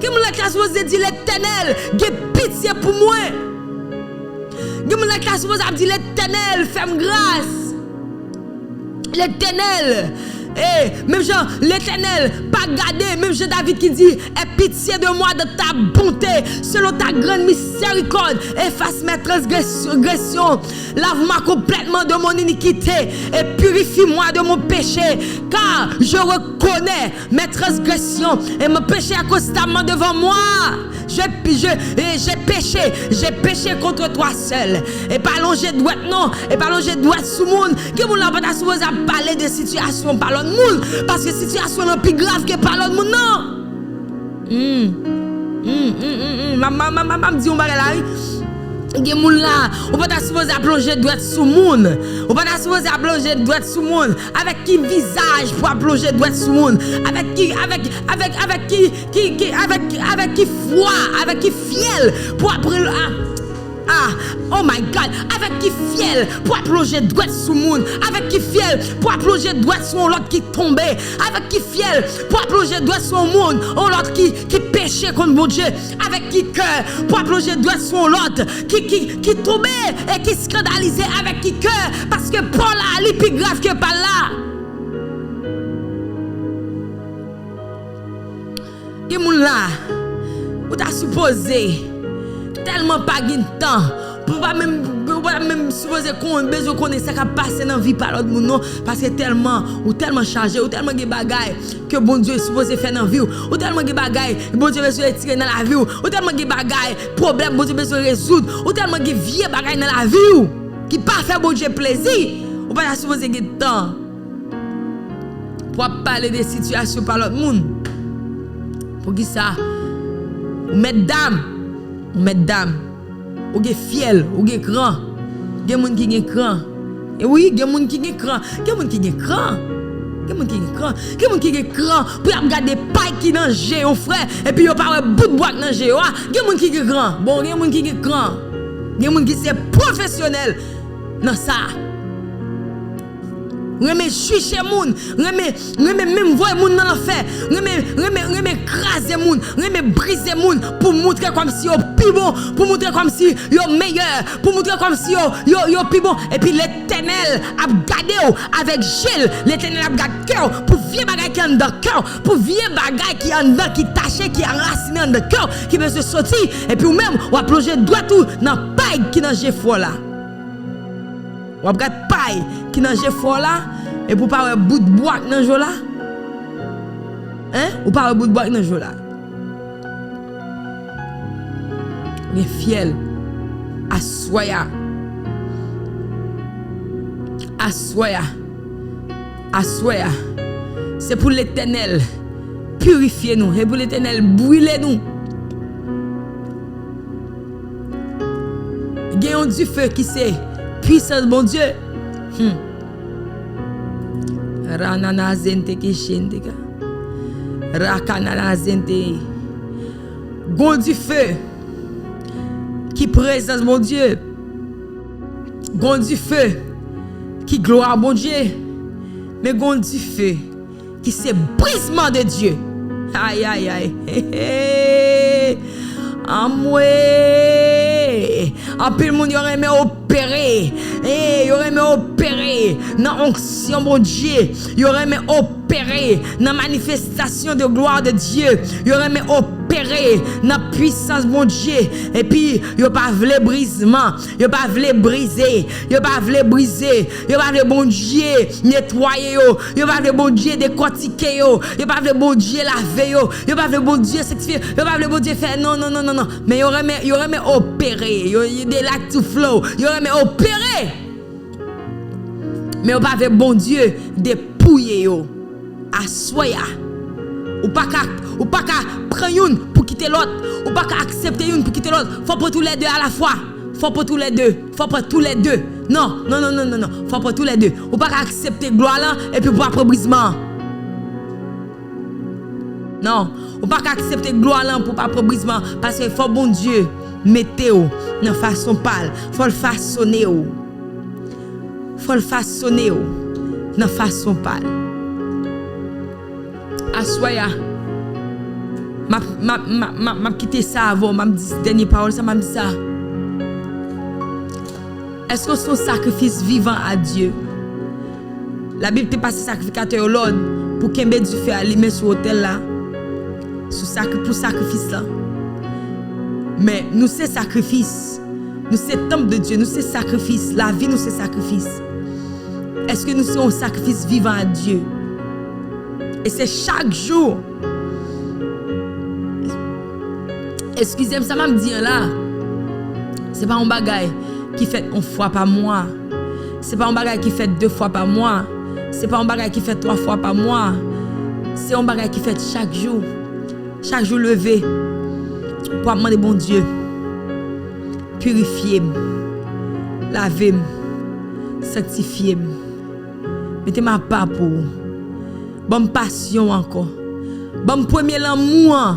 Gen moun là qui t'a supposé dire l'Éternel, get pitié pour moi. Gen moun là qui t'a supposé dire l'Éternel, fais-moi grâce. L'Éternel, même Jean, l'Éternel, pas garder, même Jean David qui dit, aie pitié de moi de ta bonté, selon ta grande miséricorde, efface mes transgressions, lave-moi complètement de mon iniquité et purifie-moi de mon péché, car je reconnais mes transgressions et mon péché est constamment devant moi. J'ai péché contre toi seul. Et pas longer droite non, et pas longer droite sous monde. Que vous n'avez pas supposé parler de situation par l'autre monde, parce que situation est plus grave que par l'autre monde non. Maman me dit on va là. Gen moun là, ou pas supposé plonger droite sous monde. Ou pas supposé plonger droite sous monde. Avec qui visage pour plonger droite sous monde? Avec qui foi, avec qui fiel pour après Ah, oh my God, avec qui fiel pour plonger droit sous monde, avec qui fiel pour plonger droit sur l'autre qui tombait, avec qui fiel pour plonger droit sur monde, l'autre qui péchait contre mon Dieu, avec qui cœur pour plonger droit sur l'autre qui tombait et qui scandalisait, avec qui cœur parce que Paul a l'épigraphe que pas là. Qui moun là, ou t'as supposé tellement pas de temps pour pas même supposer qu'on besoin connaître ça qui passe dans vie par l'autre monde non parce que tellement chargé ou tellement de bagaille que bon Dieu est supposé faire dans vie ou tellement de bagaille bon Dieu besoin tirer dans la vie ou tellement de bagaille problème bon Dieu besoin résoudre ou tellement de vieux bagaille dans la vie qui pas faire bon Dieu plaisir ou pas supposer de temps pour parler des situations par l'autre monde pour qui ça ou mesdames ou ge fiel ou ge grand gen moun ki gen cran et oui gen moun ki gen cran gen moun ki gen cran pour regarder paille qui dans jeu frère et puis yo pas bout de bois dans jeu gen moun ki gen cran bon gen moun ki gen cran gen moun qui c'est professionnel dans ça Reme chucher moun, reme même voir moun dans l'enfer, reme craser moun, reme briser moun pour montrer comme si yo plus bon, pour montrer comme si yo meilleur, pour montrer comme si yo plus bon. Et puis l'Éternel a gardé avec gel, l'Éternel a gardé cœur pour vieux bagay qui en dans cœur, pour vieux bagay qui en dans qui taché, qui enraciné en dans cœur, qui veut se sortir et puis ou même ou a plonger droit tout dans paille qui dans G4 là. Ou regarde paille qui dans G4 là et pour pas bout de bois dans jeu là. Hein? Ou pas bout de bois dans jeu là. Mais fiel assoya. C'est pour l'Éternel purifier nous et pour l'Éternel brûler nous. Gagnons du feu qui c'est puissance bon Dieu. Ranana zente ke shendega. Rakanana zente. Gon du feu qui présence mon Dieu. Gon du feu qui gloire mon Dieu. Mais gon du feu qui c'est brisement de Dieu. Aïe aïe aïe. Amoué. En plus, le monde y aurait aimé opérer. Y aurait aimé opérer dans l'onction, mon Dieu. Y aurait aimé opérer dans la manifestation de gloire de Dieu. Y aurait aimé opérer dans la puissance, mon Dieu. Et puis, y a pas voulu brisement. Y a pas voulu briser. Y a pas voulu briser. Y a pas voulu, bon Dieu, nettoyer. Y a pas voulu, bon Dieu, décortiquer. Y a pas voulu, bon Dieu, laver. Y a pas voulu, bon Dieu, sanctifier. Y a pas voulu, bon Dieu, faire non. Mais y aurait aimé opérer. Des lacs to flow. Y aurait aimé opérer. Mais on pas bon Dieu dépouiller yo. Assoya. Ou pas prendre une pour quitter l'autre. Ou pas accepter une pour quitter l'autre. Faut pour tous les deux à la fois. Faut pour tous les deux. Non. Faut pour tous les deux. Ou pas accepter gloire là et puis pour après brisement. Non, ou pas accepter gloire là pour pas après brisement parce que faut bon Dieu mettez-vous dans façon pâle. Faut le façonner. Faut le façonner dans façon pâle. Assoya. M'a quitté ça avant, m'a dit dernière parole ça m'a dit ça. Est-ce que son sacrifice vivant à Dieu? La Bible te passe sacrificateur l'ordre pour qu'il du feu allumé sur l'autel là. Pour sacrifice là. Mais nous c'est sacrifice. Nous c'est temple de Dieu, nous c'est sacrifice. La vie nous c'est sacrifice. Est-ce que nous sommes un sacrifice vivant à Dieu? Et c'est chaque jour. Excusez-moi, ça m'a dit là. C'est pas un bagage qui fait une fois par mois. C'est pas un bagage qui fait 2 fois par mois. C'est pas un bagage qui fait 3 fois par mois. C'est un bagage qui fait chaque jour. Chaque jour levé. Pour demander bon Dieu. Purifiez-moi. Lavez-moi. Sanctifiez-moi. Mettez-moi pas pour. Bonne passion encore. Bon premier l'amour.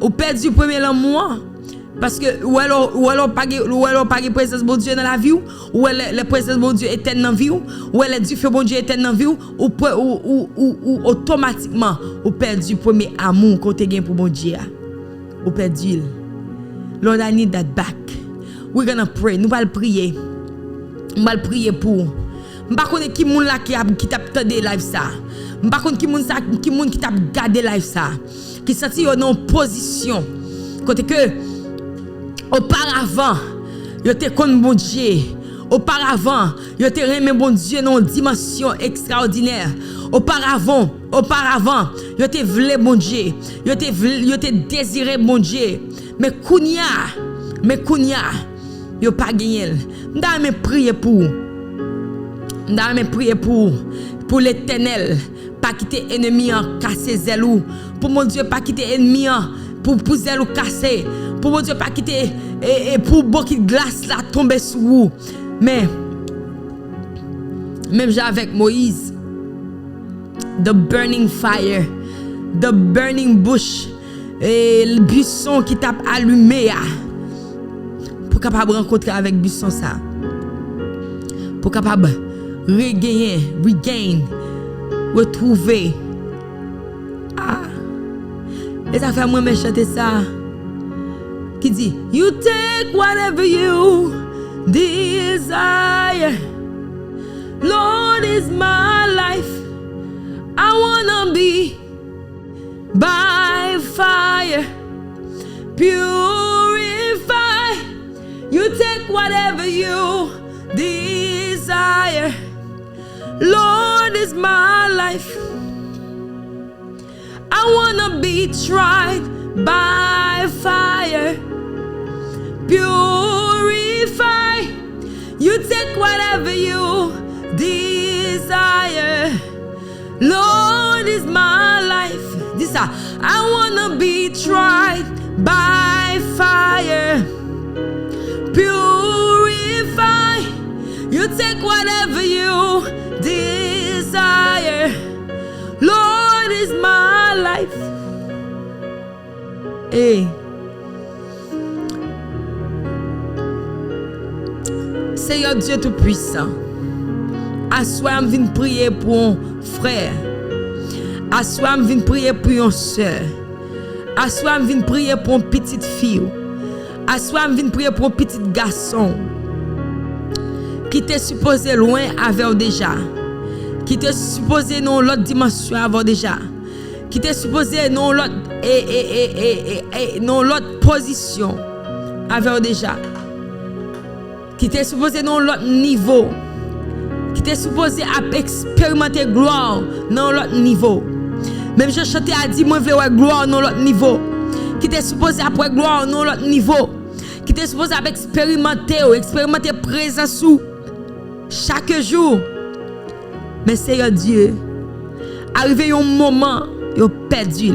Ou perdu premier l'amour. Parce que ou alors pas de présence bon Dieu dans la vie ou la présence bon Dieu éternelle dans la vie ou elle du feu bon Dieu éternel dans la vie ou automatiquement ou perdu premier amour qu'on te gain pour bon Dieu ou perdu. Lord, I need that back. We're gonna pray. Nous allons prier. Nous allons prier pour. Je ne sais pas qui moun là qui t'a tendé live ça. Je ne sais pas qui moun qui t'a gardé live ça. Qui senti dans position côté que auparavant, yo te konn bon Dieu. Auparavant, yo te remen bon Dieu dans une dimension extraordinaire. Auparavant, yo te vle bon Dieu. Yo te désiré bon Dieu. Mais kounya, yo pas gagné. M'da me prier pour l'Éternel, pas quitter ennemi en casser zelou. Pour mon Dieu pas quitter ennemi pour zelou casser. Pour mon Dieu pas quitter et pour beaucoup de glace là tomber sur vous. Mais même avec Moïse, the burning fire, the burning bush, et le buisson qui t'a allumé pour capable rencontrer avec buisson ça, pour capable retrouver. Et ça fait moi me chanter ça qui dit you take whatever you desire. Lord is my life. I wanna be by fire, purify. You take whatever you desire. Lord is my life. I wanna be tried by fire, purify. You take whatever you desire. Lord is my life. This I wanna be tried by fire, purify. You take whatever you desire. Lord is my life. Hey. Seigneur Dieu Tout-Puissant, à soir, je viens prier pour un frère. À soir, je viens prier pour une soeur. À soir, je viens prier pour une petite fille. À soir, je viens prier pour un petit garçon qui était supposé loin avec déjà. Qui était supposé dans l'autre dimension avant déjà. Qui était supposé dans l'autre position avec déjà. Qui était supposé dans l'autre niveau. Qui était supposé à expérimenter gloire dans l'autre niveau. Même je chantais à dire moi je veux gloire dans l'autre niveau. Qui était supposé après gloire dans l'autre niveau. Qui était supposé à expérimenter présence chaque jour. Mais Seigneur Dieu, arrivé un moment, yo perdu.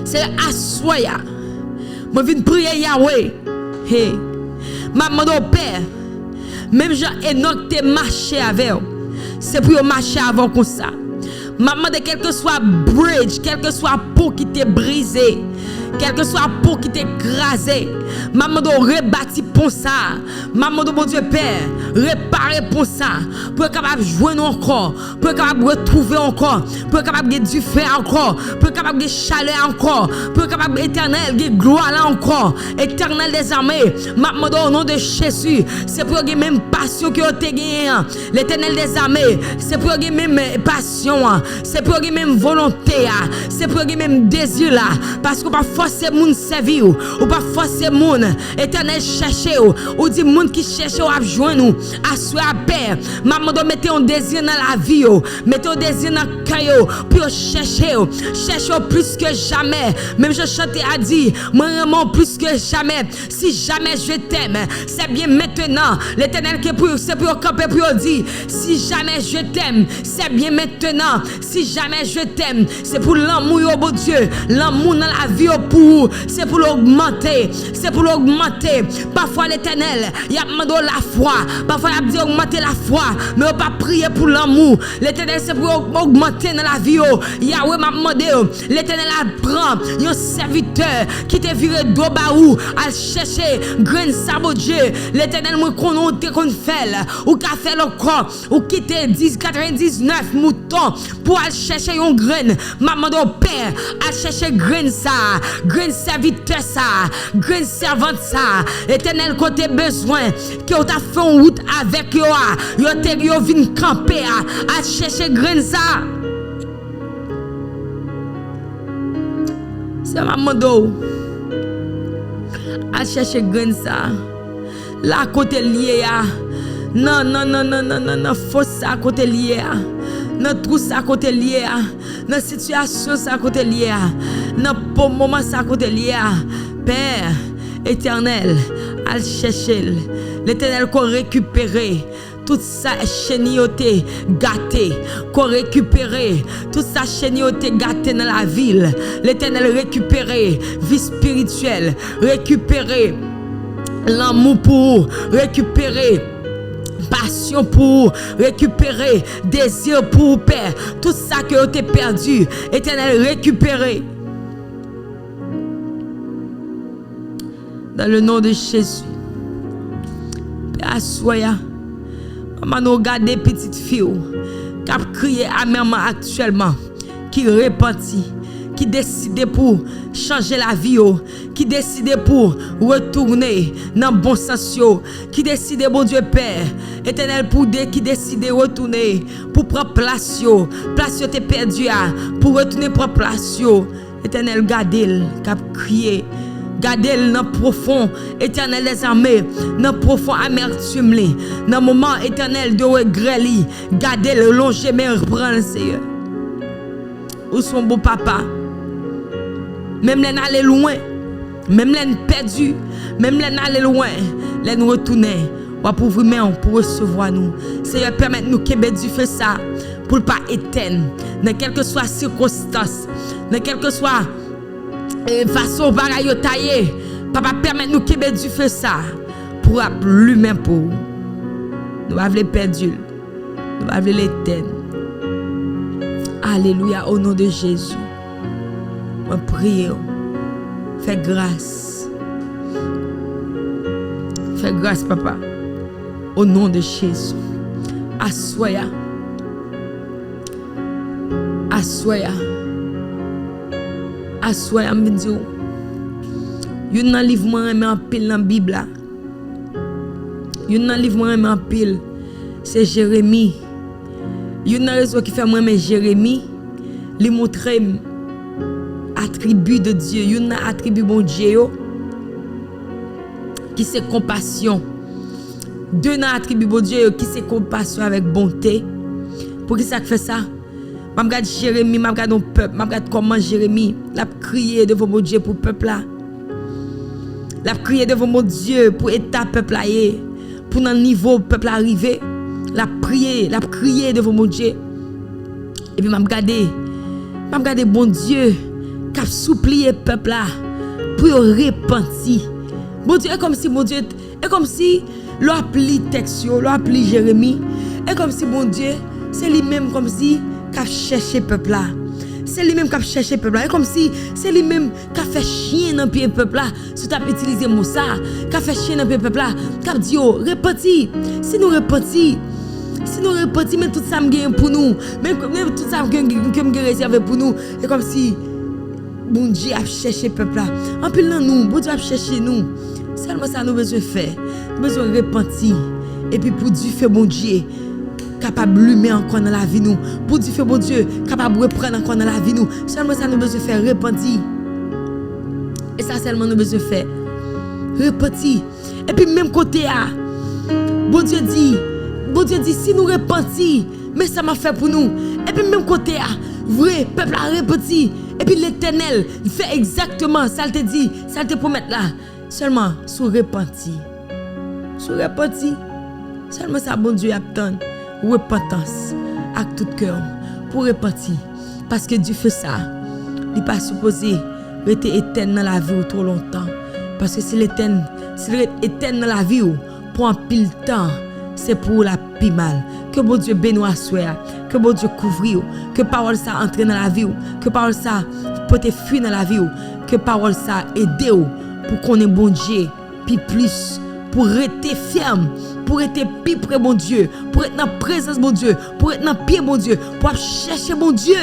C'est assoya. Moi viens prier Yahweh. Hey. Maman au Père. Même Jean Enoch te marché avec. C'est pour marcher avant comme ça. Maman de quel que soit bridge, quel que soit pont qui t'est brisé, quel que soit pont qui t'est écrasé, maman de rebâtir pont ça, maman de mon Dieu Père, réparer pont ça, pour être capable de joindre encore, pour être capable de retrouver encore, pour être capable de du feu encore, pour être capable de chaleur encore, pour être capable d'éternel, de gloire là encore, éternel des armées, maman au nom de Jésus, c'est pour que même passion que vous avez gagné, l'éternel des armées, c'est pour que même passion, c'est pour que même volonté, c'est pour que même désir là, parce qu'on pas forcer moun servir ou pas forcer moun éternel chercher ou dit moun qui cherche ou à joindre nous assoir paix maman doit mettre un désir dans la vie mettez un désir dans le cœur pour chercher plus que jamais même je chantais à dire moi vraiment plus que jamais si jamais je t'aime c'est bien maintenant l'éternel qui pour c'est pour camper pour dire si jamais je t'aime c'est bien maintenant si jamais je t'aime c'est pour l'amour au bon Dieu l'amour dans la vie au pour, c'est pour l'augmenter, c'est pour l'augmenter. Parfois l'Éternel, il y a demandé la foi, parfois il a dit augmenter la foi, mais on pas prier pour l'amour. L'Éternel c'est pour augmenter dans la vie. Yahweh m'a demandé, l'Éternel apprend un serviteur qui te viré d'Obaou à chercher grain sabot Dieu. L'Éternel me connaît qu'on fait ou qu'a fait le corps ou quitter 99 moutons pour aller chercher un grain. Maman de père à chercher grain ça, grain serviteur ça, grain servante ça. L'Éternel côté besoin que on t'a fait en route avec yo yo vinn camper à chercher grain ça. C'est maman d'eau à chercher grain ça. Là côté lié non faut ça côté lié non tout ça côté lié non situation ça côté lié non moment ça côté lié. Père éternel à chercher l'Éternel qu'on récupérer toute sa chénioté gâtée, qu'on récupérer toute sa chénioté gâtée dans la ville. L'Éternel récupérer vie spirituelle, récupérer l'amour pour, récupérer passion pour, récupérer désir pour Père. Tout ça que tu as perdu, Éternel récupérer. Dans le nom de Jésus. Père, assoya. Maman, nous regardons petites filles qui ont crié amèrement actuellement, qui repentit, qui décide pour changer la vie, qui décide pour retourner dans le bon sens, qui décide, bon Dieu Père, Éternel, pour qui décide de retourner, pour prendre place, place t'es perdu, pour retourner prendre place, Éternel, gardez-le, qui a crié. Gardez-le dans le profond, Éternel des armées, dans le profond amertume, dans le moment éternel de regret, gardez-le, longez, mais reprendre, Seigneur. Où sont beau papa? Même les aller loin, même les perdu, même les aller loin, les nous retourner, pour vraiment pour recevoir nous. Seigneur, permettez-nous qu'il y ait du feu ça, pour ne pas éteindre, dans quelle que soit circonstance, dans quelle que soit façon bagaille taillé, papa permet-nous qu'il y ait du feu ça, pour lui-même pour nous pas les perdre, nous pas les éteindre. Alléluia, au nom de Jésus. On prie, fais grâce. Fais grâce, papa. Au nom de Jésus. Assoya. Assoya. Assoya, me dit. Il y a un livre qui est en pile dans la Bible. Il y a un livre qui est en pile. C'est Jérémie. Il y a une raison qui fait moi mais Jérémie, lui montrer attribut de Dieu, il y a un attribut bon Dieu qui c'est compassion. Deux attributs bon Dieu qui c'est compassion avec bonté. Pour qui ça fait ça? Je regarde Jérémie, je regarde le peuple, je regarde comment Jérémie l'a crié devant mon Dieu pour le peuple là. L'a crié devant mon Dieu pour état peuple là, pour un niveau peuple arrivé. La prié devant mon Dieu. Et puis m'a regardé bon Dieu qui a supplié peuple là pour repentir. Bon Dieu est comme si mon Dieu est comme si l'appli texte, l'appli Jérémie est comme si bon Dieu c'est lui-même comme si qui a cherché peuple là. C'est lui-même qui a cherché peuple là. Et comme si c'est lui-même qui a fait chien dans le pied peuple là. Si tu as utilisé mot ça, qui a fait chien dans le pied peuple là, qui a dit repentis. Si nous repentons, mais tout ça me gagne pour nous. Même tout ça me réservé pour nous. Et comme si bon Dieu a cherché peuple là. En plus dans nous, bon Dieu a cherché nous. Seulement ça nous besoin faire. Nous besoin repentir. Et puis pour Dieu fait bon Dieu capable de lumer encore dans la vie nous. Pour Dieu fait bon Dieu capable de reprendre encore dans la vie nous. Seulement ça nous besoin faire repentir. Et ça seulement nous besoin faire repentir. Et puis même côté à bon Dieu dit si nous repentons, mais ça m'a fait pour nous. Et puis même côté à vrai peuple a repenti. Et puis l'Éternel fait exactement ça te dit, ça te promet là. Seulement sous repenti. Seulement ça bon Dieu attend repentance avec tout cœur pour repentir parce que Dieu fait ça. Il pas supposé rester éternel dans la vie ou trop longtemps. Parce que si l'éternel dans la vie ou pour un pile temps, c'est pour la plus mal. Que bon Dieu bénisse à soi, que bon Dieu couvre, que parole ça entre dans la vie, que parole ça peut te fuir dans la vie, que parole ça aide pour qu'on ait bon Dieu, puis plus, pour rester ferme, pour être plus près bon Dieu, pour être dans la présence bon Dieu, pour être dans le pied bon Dieu, pour chercher bon Dieu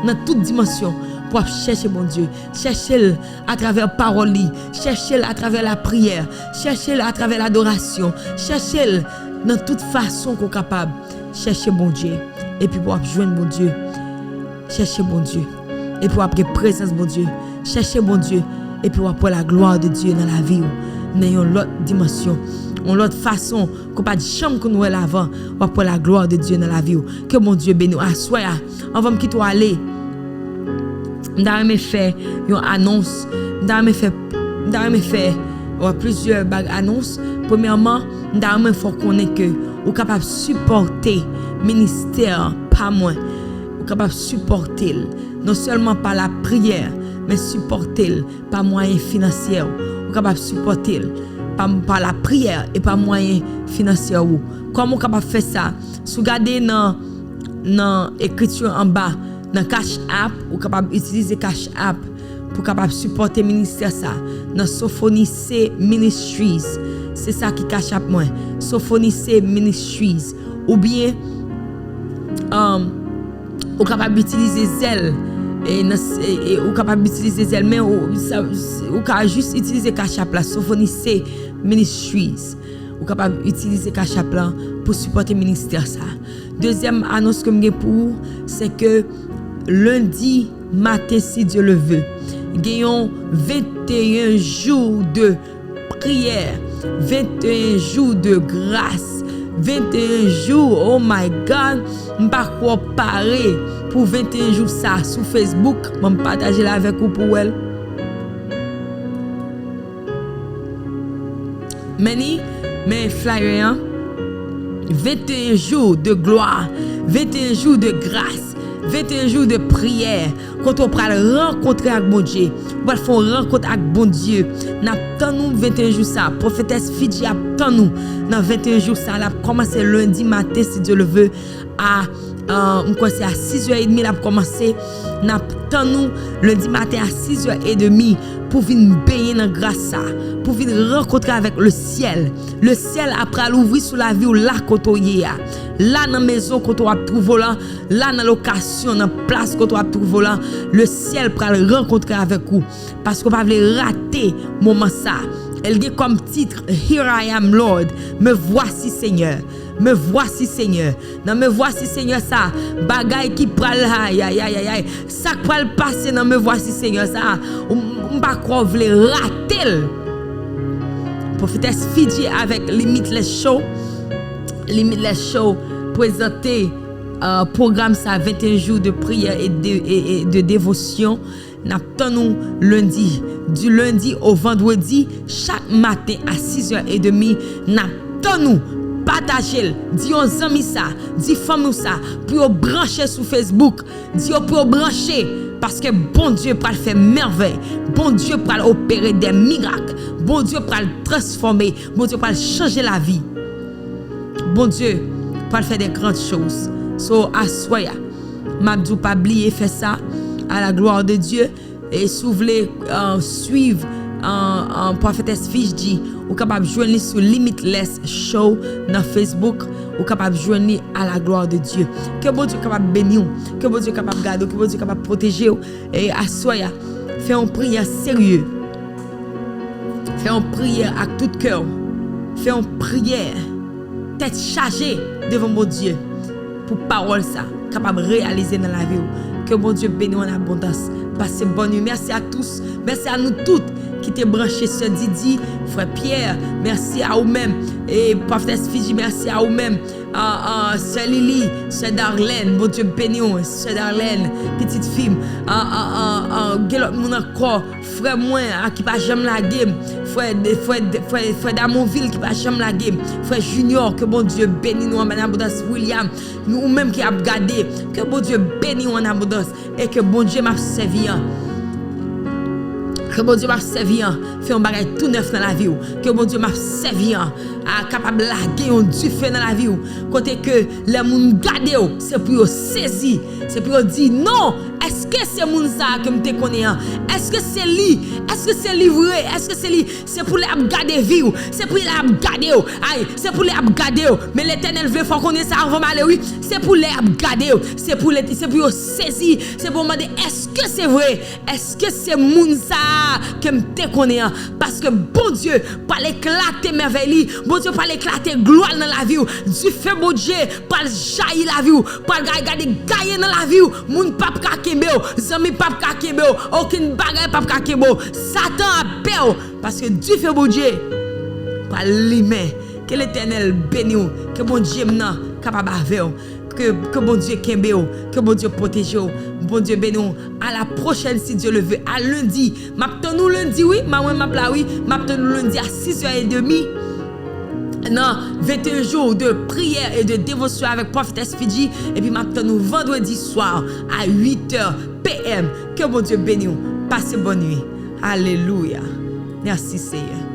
dans toute dimension. Pour chercher mon Dieu, chercher à travers parole, chercher à travers la prière, chercher à travers l'adoration, chercher dans toute façon qu'on est capable, chercher mon Dieu, et puis pour joindre mon Dieu, chercher mon Dieu, et puis après présence mon Dieu, chercher mon Dieu, et puis après la gloire de Dieu dans la vie, dans une autre dimension, une autre façon, qu'on pas de chambre qu'on nous avant, ou après la gloire de Dieu dans la vie, que mon Dieu bénisse. Assoya, on va me quitter aller. M'dame fait une annonce, m'dame fait plusieurs annonces. Premièrement, m'dame faut connaître que ou capable supporter ministère pas moins, ou capable supporter non seulement par la prière, mais supporter par moyen financier, ou capable supporter par la prière et par moyen financier. Comment capable faire ça? Si vous regardez dans écriture en bas, dans Cash App, ou capable utiliser Cash App pour capable supporter ministère ça. Dans Sophonice Ministries, c'est ça qui Cash App moi. Sophonice Ministries, ou bien ou capable utiliser Zelle et ou capable utiliser Zelle, mais ou capable juste utiliser Cash App là, Sophonice Ministries. Ou capable utiliser Cash App là pour supporter ministère ça. Deuxième annonce que j'ai pour, c'est que lundi matin, si Dieu le veut, gagnons 21 jours de prière, 21 jours de grâce, 21 jours, oh my God, je ne peux pas parler pour 21 jours ça sur Facebook, je vais partager là avec vous pour elle. Mais flyer, 21 jours de gloire, 21 jours de grâce, 21 jours de prière, quand on va rencontrer avec bon Dieu, on va faire une rencontre avec bon Dieu. Nous 21 jours ça, prophétesse Fidji attend nous dans 21 jours ça, là commencer lundi matin si Dieu le veut à c'est à 6h30 là commencer, n'attend nous lundi matin à 6h30 pour venir baigner dans grâce ça, pour venir rencontrer avec le ciel. Le ciel après l'ouvrir sur la vie ou là quand là dans maison quand on va trouver là dans location dans place quand on va trouver là, le ciel pour rencontrer avec vous parce qu'on va pas rater moment ça. Elle dit comme titre Here I am Lord, me voici Seigneur. Me voici Seigneur. Dans me voici Seigneur ça, bagaille qui pral aïe. Ça pral passer dans me voici Seigneur ça. On pas croire vle rater. Prophétesse Fidji avec Limitless Show. Limitless Show présenté programme ça 21 jours de prière et de dévotion. N'attendons lundi, du lundi au vendredi, chaque matin à 6h30, n'attendons partager, dis aux amis ça, dis femmes ça, pour brancher sur Facebook, dis pour brancher, parce que bon Dieu peut faire merveille, bon Dieu peut opérer des miracles, bon Dieu peut transformer, bon Dieu peut changer la vie, bon Dieu peut faire des grandes choses. So, assoya, m'abdou pas oublier faire ça. À la gloire de Dieu. Et si vous voulez suivre prophétesse Fidji, vous capable joindre sur Limitless Show dans Facebook, vous capable joindre à la gloire de Dieu. Que bon Dieu capable bénir, que bon Dieu capable garder, que bon Dieu capable protéger et assoya, fais une prière sérieuse. Fais une prière avec tout cœur. Fais une prière tête chargée devant mon Dieu pour parole ça capable réaliser dans la vie. Que bon Dieu bénisse en abondance. Passez bonne nuit. Merci à tous. Merci à nous toutes qui t'es branchés ce Didi, frère Pierre. Merci à vous-même. Et prophétesse Fidji, merci à vous-même. Sœur Lily, Sœur Darlene, bon Dieu bénisse, Sœur Darlene, petite fille. Mon encore, frère moi qui pas jamais la game. Frère d'Amonville qui pas jamais la game. Frère Junior, que bon Dieu bénisse nous en abondance. William, nous-mêmes qui a regardé, que bon Dieu bénisse en abondance. Et que bon Dieu m'a servi. Que bon Dieu m'a servi, fait un bagage tout neuf dans la vie. Que bon Dieu m'a servi, capable de laguer un du feu dans la vie. Côté que les gens gardent, c'est pour saisir, c'est pour dire non. Est-ce que c'est moun ça que me te connais? Est-ce que c'est lui? Est-ce que c'est vrai? Est-ce que c'est lui? C'est pour les garder vie, c'est pour les garder. Aïe, c'est pour les garder. Mais l'Éternel veut faut connaître ça avant malheur, oui. C'est pour les garder, c'est pour saisir, c'est pour demander est-ce que c'est vrai? Est-ce que c'est moun ça que me te connais? Parce que bon Dieu pas l'éclater merveille, bon Dieu pas l'éclater gloire dans la vie, du feu bon Dieu pas jaillir la vie, pas regarder gagner dans la vie, moun pas zami pap kakebo, aucune bagaille pap kakebo. Satan a peur parce que Dieu fait bon Dieu. Par lui-même, que l'Éternel bénisse, que bon Dieu maintenant capable avec que bon Dieu kembe, que bon Dieu protège, bon Dieu bénisse. À la prochaine si Dieu le veut, à lundi. M'attendons lundi oui, m'attendons lundi à 6h30. Non, 21 jours de prière et de dévotion avec Prophétesse Fidji. Et puis maintenant, nous vendredi soir à 8h PM. Que bon Dieu bénisse. Passez bonne nuit. Alléluia. Merci Seigneur.